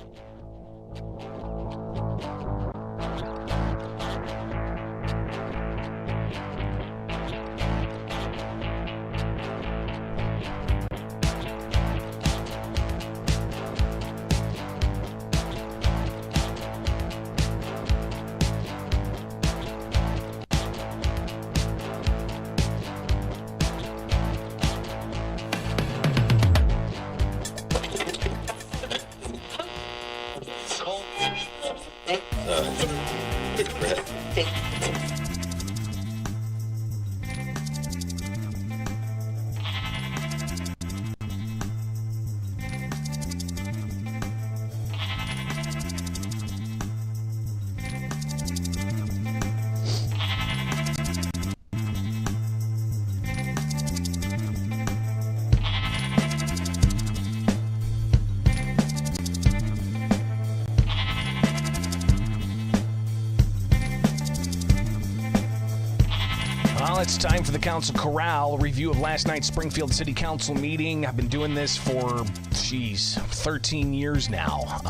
Speaker 1: It's time for the Council Corral, a review of last night's Springfield City Council meeting. I've been doing this for, 13 years now.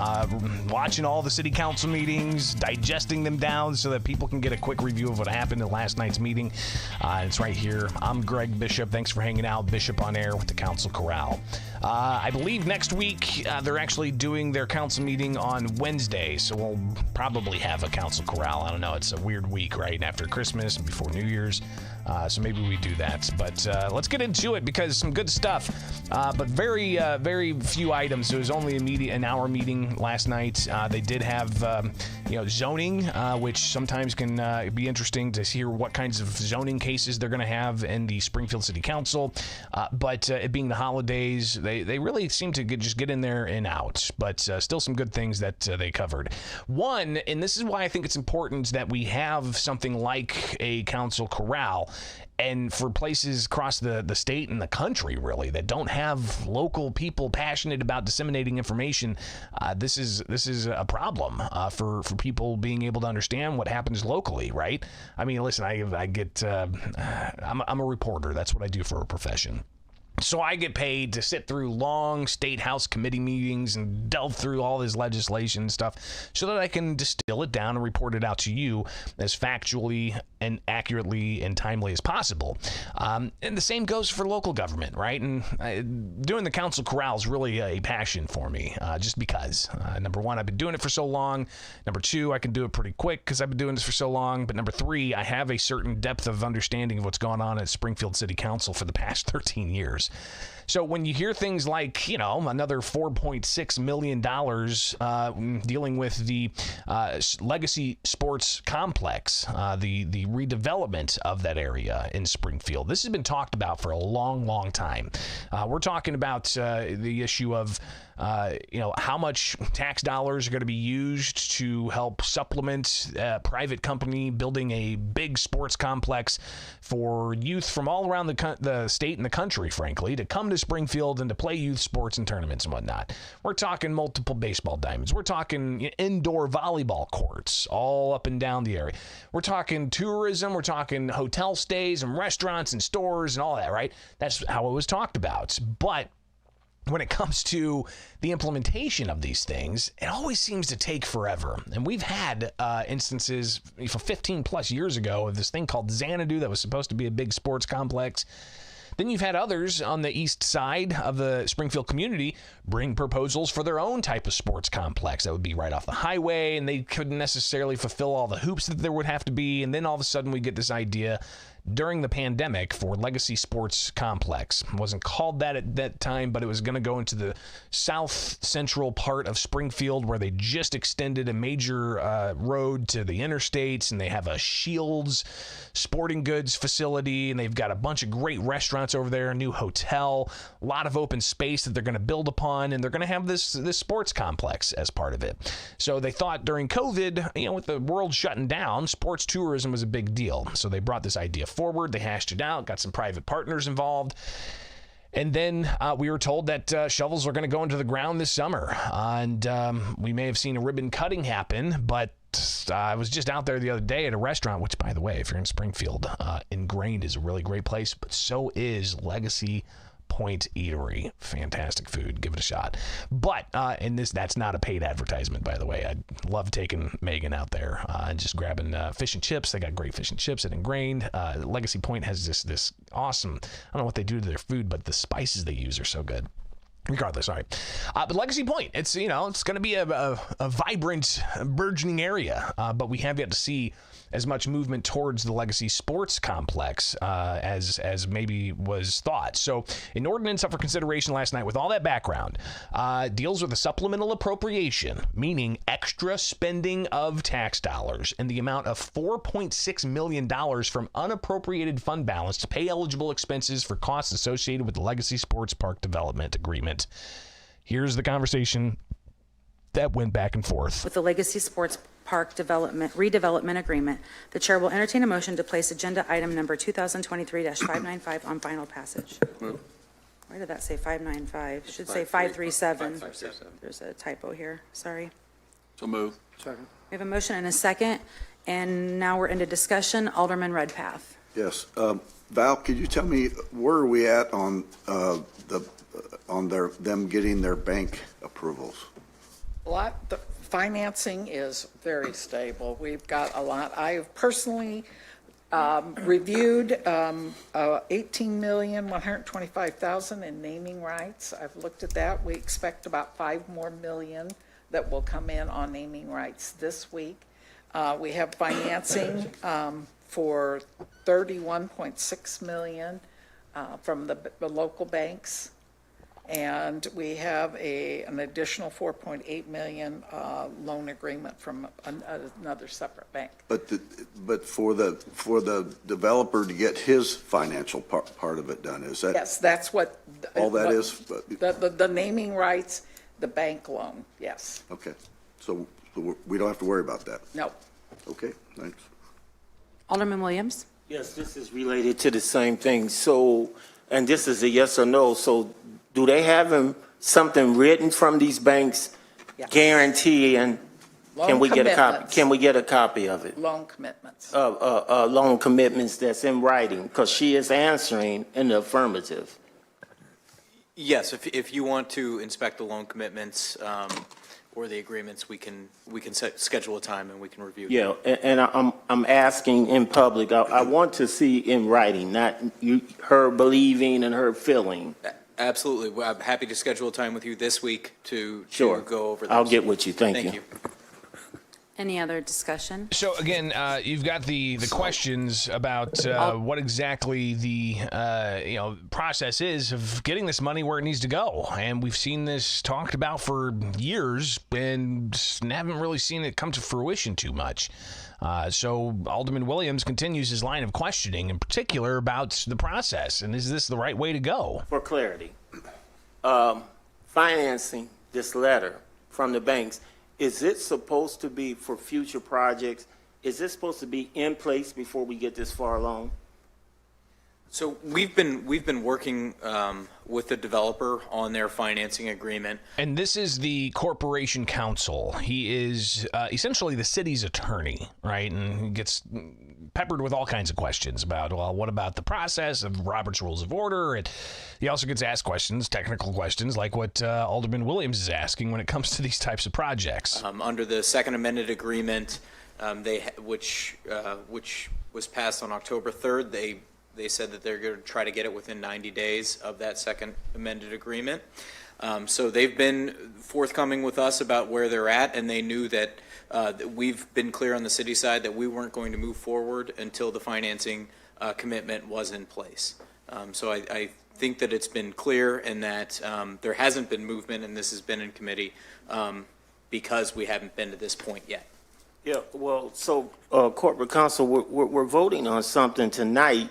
Speaker 1: Watching all the City Council meetings, digesting them down so that people can get a quick review of what happened at last night's meeting. It's right here. I'm Greg Bishop. Thanks for hanging out. Bishop on Air with the Council Corral. I believe next week they're actually doing their council meeting on Wednesday, so we'll probably have a Council Corral. I don't know. It's a weird week, right? After Christmas and before New Year's. So maybe we do that. But let's get into it because some good stuff. But very few items. It was only an hour meeting last night. They did have zoning, which sometimes can be interesting to hear what kinds of zoning cases they're going to have in the Springfield City Council. But it being the holidays, they really seem to just get in there and out. But still some good things that they covered. One, and this is why I think it's important that we have something like a council corral. And for places across the state and the country, really, that don't have local people passionate about disseminating information, this is a problem for people being able to understand what happens locally, right? I mean, listen, I'm a reporter. That's what I do for a profession. So I get paid to sit through long state house committee meetings and delve through all this legislation and stuff so that I can distill it down and report it out to you as factually and accurately and timely as possible. And the same goes for local government, right? And doing the council corral is really a passion for me, just because. Number one, I've been doing it for so long. Number two, I can do it pretty quick because I've been doing this for so long. But number three, I have a certain depth of understanding of what's going on at Springfield City Council for the past 13 years. So when you hear things like, another $4.6 million dealing with the Legacy Sports Complex, the redevelopment of that area in Springfield, this has been talked about for a long, long time. We're talking about the issue of how much tax dollars are going to be used to help supplement a private company building a big sports complex for youth from all around the state and the country, frankly, to come to Springfield and to play youth sports and tournaments and whatnot. We're talking multiple baseball diamonds. We're talking indoor volleyball courts all up and down the area. We're talking tourism. We're talking hotel stays and restaurants and stores and all that, right? That's how it was talked about. But when it comes to the implementation of these things, it always seems to take forever. And we've had instances 15 plus years ago of this thing called Xanadu that was supposed to be a big sports complex. Then you've had others on the east side of the Springfield community bring proposals for their own type of sports complex that would be right off the highway, and they couldn't necessarily fulfill all the hoops that there would have to be. And then all of a sudden we get this idea during the pandemic for Legacy Sports Complex. It wasn't called that at that time, but it was going to go into the south central part of Springfield where they just extended a major road to the interstates, and they have a Shields sporting goods facility, and they've got a bunch of great restaurants over there, a new hotel, a lot of open space that they're going to build upon, and they're going to have this sports complex as part of it. So they thought during COVID, with the world shutting down, sports tourism was a big deal. So they brought this idea forward. They hashed it out, got some private partners involved. And then we were told that shovels are going to go into the ground this summer. And we may have seen a ribbon cutting happen, but I was just out there the other day at a restaurant, which, by the way, if you're in Springfield, Ingrained is a really great place, but so is Legacy Point Eatery. Fantastic food. Give it a shot. But that's not a paid advertisement, by the way. I love taking Megan out there and just grabbing fish and chips. They got great fish and chips at Ingrained. Legacy Point has this awesome, I don't know what they do to their food, but the spices they use are so good. Regardless, all right. But Legacy Point, it's it's going to be a vibrant, burgeoning area. But we have yet to see as much movement towards the Legacy Sports Complex as maybe was thought. So an ordinance up for consideration last night with all that background deals with a supplemental appropriation, meaning extra spending of tax dollars in the amount of $4.6 million from unappropriated fund balance to pay eligible expenses for costs associated with the Legacy Sports Park Development Agreement. Here's the conversation that went back and forth.
Speaker 7: With the Legacy Sports Park redevelopment agreement, the chair will entertain a motion to place agenda item number 2023-595 on final passage.
Speaker 8: Move.
Speaker 7: Why did that say 595? Should say 537.
Speaker 8: 537.
Speaker 7: There's a typo here. Sorry.
Speaker 8: So move. Second.
Speaker 7: We have a motion and a second, and now we're into discussion. Alderman Redpath.
Speaker 9: Yes. Val, could you tell me where are we at on them getting their bank approvals?
Speaker 10: The financing is very stable. We've got a lot. I've personally reviewed $18,125,000 in naming rights. I've looked at that. We expect about $5 more million that will come in on naming rights this week. We have financing for $31.6 million from the local banks. And we have an additional $4.8 million loan agreement from another separate bank.
Speaker 9: But for the developer to get his financial part of it done, is that?
Speaker 10: Yes, that's what.
Speaker 9: All that is?
Speaker 10: The naming rights, the bank loan, yes.
Speaker 9: Okay, so we don't have to worry about that?
Speaker 10: No.
Speaker 9: Okay, thanks.
Speaker 7: Alderman Williams.
Speaker 11: Yes, this is related to the same thing. So, and this is a yes or no. So do they have something written from these banks guaranteeing, can we get a copy? Can we get a copy of it?
Speaker 10: Loan commitments.
Speaker 11: Loan commitments that's in writing, because she is answering in the affirmative.
Speaker 12: Yes, if you want to inspect the loan commitments, or the agreements, we can schedule a time and we can review.
Speaker 11: Yeah, and I'm asking in public. I want to see in writing, not her believing and her feeling.
Speaker 12: Absolutely. Well, I'm happy to schedule a time with you this week to go over those.
Speaker 11: I'll get with you. Thank you.
Speaker 7: Any other discussion?
Speaker 1: So again, you've got the questions about what exactly the process is of getting this money where it needs to go, and we've seen this talked about for years and haven't really seen it come to fruition too much. So Alderman Williams continues his line of questioning, in particular about the process, and is this the right way to go?
Speaker 11: For clarity, financing this letter from the banks. Is it supposed to be for future projects? Is it supposed to be in place before we get this far along?
Speaker 12: So we've been working with the developer on their financing agreement.
Speaker 1: And this is the corporation counsel. He is essentially the city's attorney, right? And he gets peppered with all kinds of questions about, well, what about the process of Robert's Rules of Order? And he also gets asked questions, technical questions, like what Alderman Williams is asking when it comes to these types of projects.
Speaker 12: Under the second amended agreement, which was passed on October 3rd, they said that they're going to try to get it within 90 days of that second amended agreement. So they've been forthcoming with us about where they're at, and they knew that we've been clear on the city side that we weren't going to move forward until the financing commitment was in place. So I think that it's been clear and that there hasn't been movement, and this has been in committee because we haven't been to this point yet.
Speaker 11: Yeah, well, so corporate counsel, we're voting on something tonight.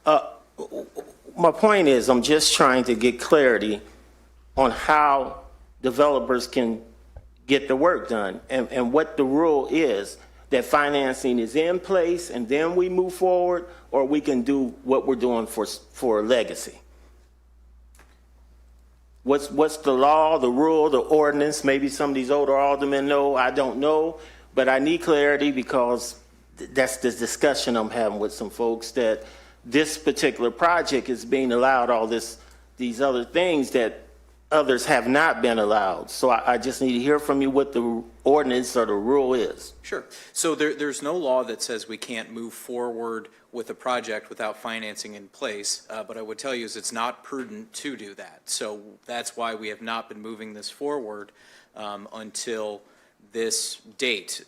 Speaker 11: My point is, I'm just trying to get clarity on how developers can get the work done and what the rule is, that financing is in place and then we move forward, or we can do what we're doing for legacy. What's the law, the rule, the ordinance? Maybe some of these older aldermen know, I don't know, but I need clarity because that's the discussion I'm having with some folks, that this particular project is being allowed all these other things that others have not been allowed. So I just need to hear from you what the ordinance or the rule is.
Speaker 12: Sure. So there's no law that says we can't move forward with a project without financing in place. But I would tell you is it's not prudent to do that. So that's why we have not been moving this forward until this date.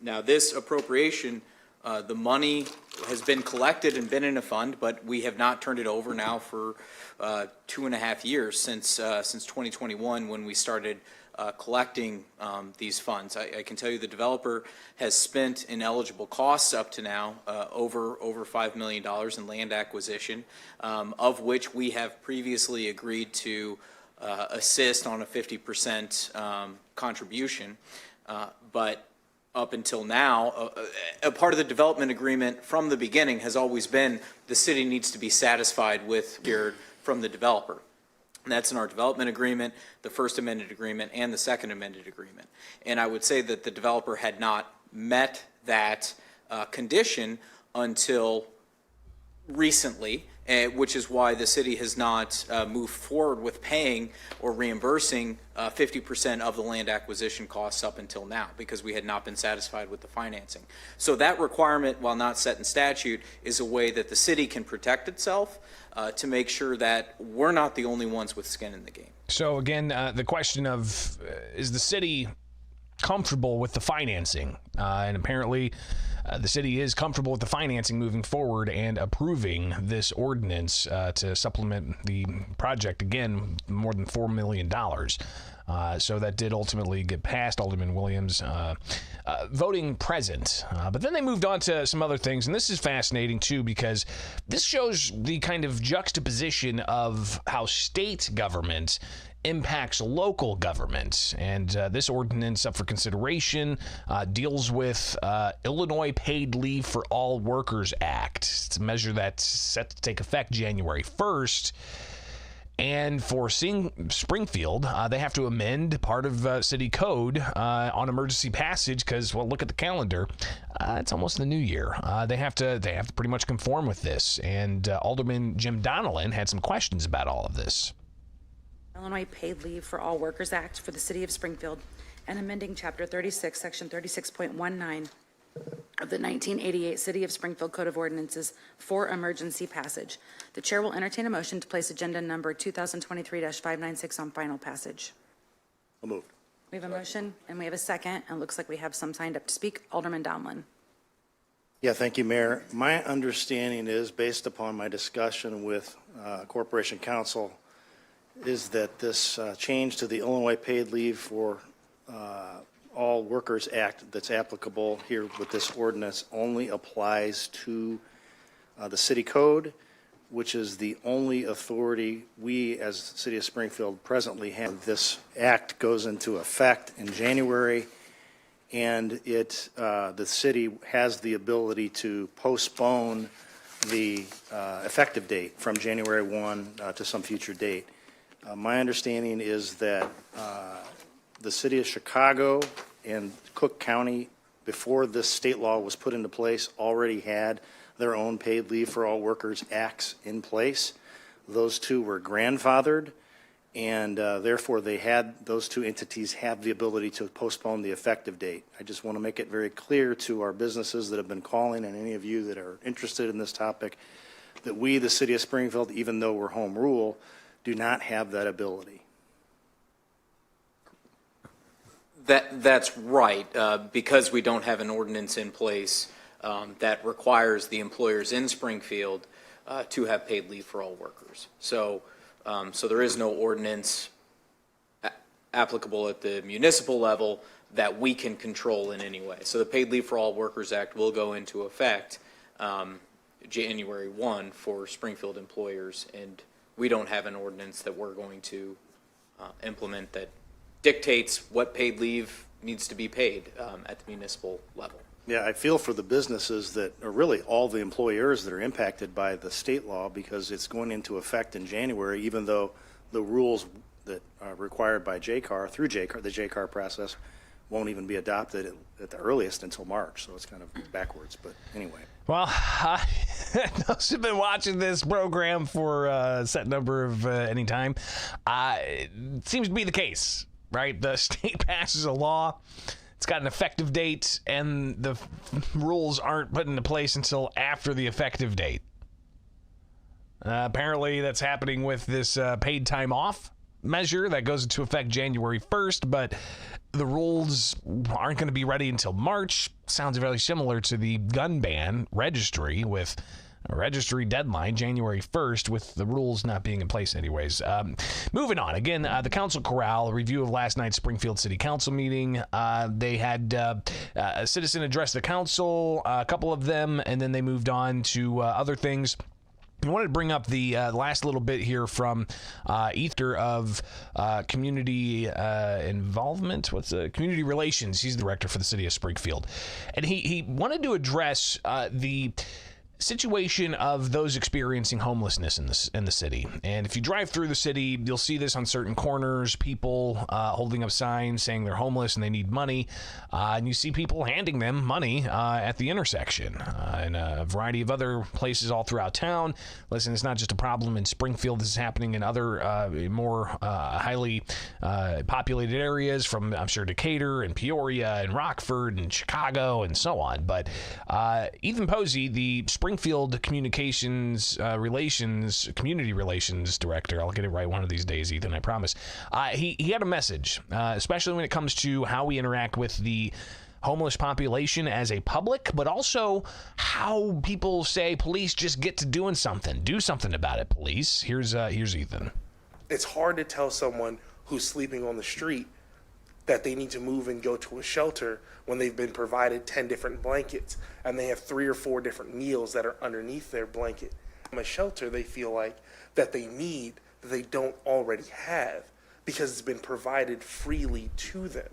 Speaker 12: Now, this appropriation, the money has been collected and been in a fund, but we have not turned it over now for 2.5 years since 2021 when we started collecting these funds. I can tell you the developer has spent in eligible costs up to now over $5 million in land acquisition, of which we have previously agreed to assist on a 50% contribution. But up until now, a part of the development agreement from the beginning has always been the city needs to be satisfied with here from the developer. And that's in our development agreement, the first amended agreement, and the second amended agreement. And I would say that the developer had not met that condition until recently, which is why the city has not moved forward with paying or reimbursing 50% of the land acquisition costs up until now, because we had not been satisfied with the financing. So that requirement, while not set in statute, is a way that the city can protect itself to make sure that we're not the only ones with skin in the game.
Speaker 1: So again, the question of is the city comfortable with the financing? And apparently the city is comfortable with the financing moving forward and approving this ordinance to supplement the project, again, more than $4 million. So that did ultimately get passed. Alderman Williams voting present. But then they moved on to some other things, and this is fascinating too, because this shows the kind of juxtaposition of how state government impacts local government. And this ordinance up for consideration deals with Illinois Paid Leave for All Workers Act. It's a measure that's set to take effect January 1st. And for Springfield, they have to amend part of city code on emergency passage because, well, look at the calendar. It's almost the new year. They have to pretty much conform with this. And Alderman Jim Donnellan had some questions about all of this.
Speaker 7: Illinois Paid Leave for All Workers Act for the City of Springfield and amending Chapter 36, Section 36.19 of the 1988 City of Springfield Code of Ordinances for emergency passage. The chair will entertain a motion to place agenda number 2023-596 on final passage.
Speaker 8: So moved.
Speaker 7: We have a motion and we have a second, and it looks like we have some signed up to speak. Alderman Donlin.
Speaker 13: Yeah, thank you, Mayor. My understanding is, based upon my discussion with Corporation Counsel, is that this change to the Illinois Paid Leave for All Workers Act that's applicable here with this ordinance only applies to the city code, which is the only authority we as the City of Springfield presently have. This act goes into effect in January, and the city has the ability to postpone the effective date from January 1 to some future date. My understanding is that the City of Chicago and Cook County, before this state law was put into place, already had their own Paid Leave for All Workers acts in place. Those two were grandfathered, and therefore those two entities have the ability to postpone the effective date. I just want to make it very clear to our businesses that have been calling and any of you that are interested in this topic that we, the City of Springfield, even though we're home rule, do not have that ability.
Speaker 12: That's right, because we don't have an ordinance in place that requires the employers in Springfield to have paid leave for all workers. So there is no ordinance applicable at the municipal level that we can control in any way. So the Paid Leave for All Workers Act will go into effect January 1 for Springfield employers, and we don't have an ordinance that we're going to implement that dictates what paid leave needs to be paid at the municipal level.
Speaker 13: Yeah, I feel for the businesses that are really all the employers that are impacted by the state law, because it's going into effect in January, even though the rules that are required by JCAR, through JCAR, the JCAR process, won't even be adopted at the earliest until March. So it's kind of backwards, but anyway.
Speaker 1: Well, those who've been watching this program for a set number of any time, it seems to be the case, right? The state passes a law, it's got an effective date, and the rules aren't put into place until after the effective date. Apparently, that's happening with this paid time off measure that goes into effect January 1st, but the rules aren't going to be ready until March. Sounds very similar to the gun ban registry, with a registry deadline January 1st, with the rules not being in place anyways. Moving on. Again, the Council Corral, a review of last night's Springfield City Council meeting. They had a citizen address the council, a couple of them, and then they moved on to other things. I wanted to bring up the last little bit here from Ether of community involvement. Community relations? He's the director for the city of Springfield. And he wanted to address the situation of those experiencing homelessness in the city. And if you drive through the city, you'll see this on certain corners, people holding up signs saying they're homeless and they need money. And you see people handing them money at the intersection and a variety of other places all throughout town. Listen, it's not just a problem in Springfield. This is happening in other more highly populated areas, from, I'm sure, Decatur and Peoria and Rockford and Chicago and so on. But Ethan Posey, the Springfield Communications Community Relations Director, I'll get it right one of these days, Ethan, I promise. He had a message, especially when it comes to how we interact with the homeless population as a public, but also how people say, police, just get to doing something. Do something about it, police. Here's Ethan.
Speaker 14: It's hard to tell someone who's sleeping on the street that they need to move and go to a shelter when they've been provided 10 different blankets and they have 3 or 4 different meals that are underneath their blanket. From a shelter, they feel like that they need that they don't already have because it's been provided freely to them.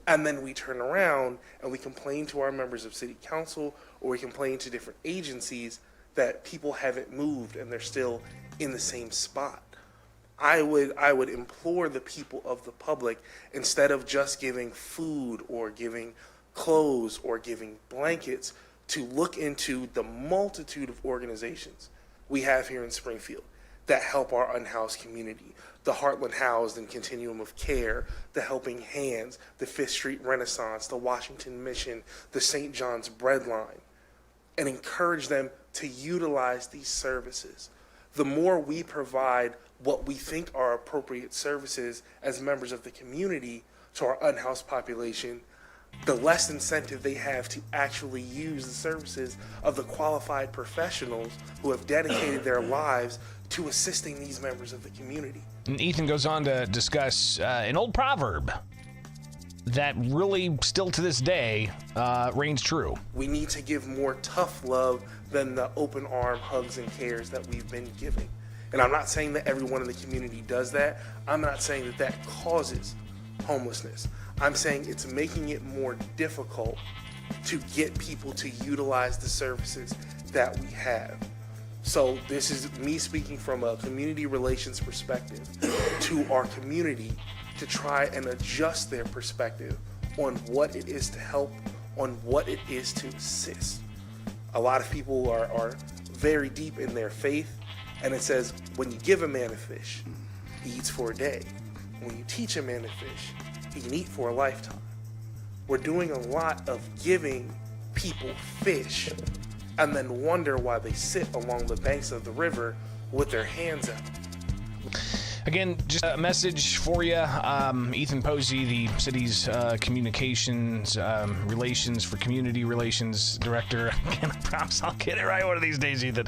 Speaker 14: And then we turn around and we complain to our members of city council, or we complain to different agencies that people haven't moved and they're still in the same spot. I would implore the people of the public, instead of just giving food or giving clothes or giving blankets, to look into the multitude of organizations we have here in Springfield that help our unhoused community. The Heartland Housed and Continuum of Care, the Helping Hands, the Fifth Street Renaissance, the Washington Mission, the St. John's Breadline, and encourage them to utilize these services. The more we provide what we think are appropriate services as members of the community to our unhoused population, the less incentive they have to actually use the services of the qualified professionals who have dedicated their lives to assisting these members of the community.
Speaker 1: And Ethan goes on to discuss an old proverb that really still to this day reigns true.
Speaker 14: We need to give more tough love than the open arm hugs and cares that we've been giving. And I'm not saying that everyone in the community does that. I'm not saying that that causes homelessness. I'm saying it's making it more difficult to get people to utilize the services that we have. So this is me speaking from a community relations perspective to our community to try and adjust their perspective on what it is to help, on what it is to assist. A lot of people are very deep in their faith, and it says, when you give a man a fish, he eats for a day. When you teach a man to fish, he can eat for a lifetime. We're doing a lot of giving people fish and then wonder why they sit along the banks of the river with their hands out.
Speaker 1: Again, just a message for you. Ethan Posey, the city's communications relations for community relations director. Again, I promise I'll get it right one of these days, Ethan.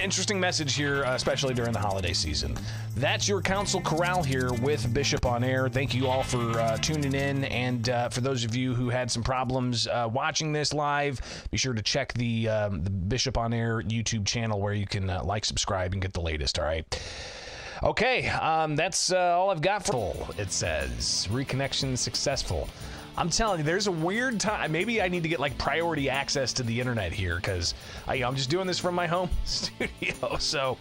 Speaker 1: Interesting message here, especially during the holiday season. That's your Council Corral here with Bishop on Air. Thank you all for tuning in, and for those of you who had some problems watching this live, be sure to check the Bishop on Air YouTube channel where you can like, subscribe, and get the latest. All right. Okay, that's all I've got for it. Says reconnection successful. I'm telling you, there's a weird time. Maybe I need to get like priority access to the internet here because I'm just doing this from my home studio. So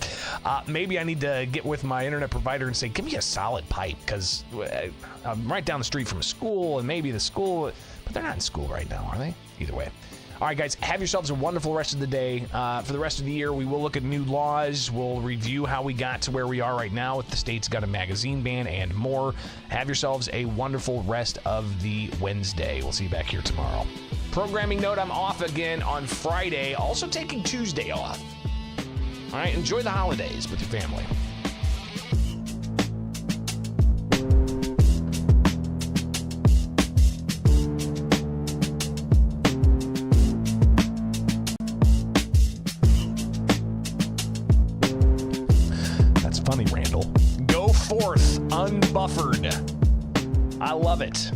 Speaker 1: maybe I need to get with my internet provider and say, give me a solid pipe because I'm right down the street from a school, and maybe the school, but they're not in school right now, are they? Either way. All right, guys, have yourselves a wonderful rest of the day. For the rest of the year, we will look at new laws. We'll review how we got to where we are right now with the state's got a magazine ban and more. Have yourselves a wonderful rest of the Wednesday. We'll see you back here tomorrow. Programming note, I'm off again on Friday, also taking Tuesday off. All right, enjoy the holidays with your family. Funny, Randall. Go forth unbuffered. I love it.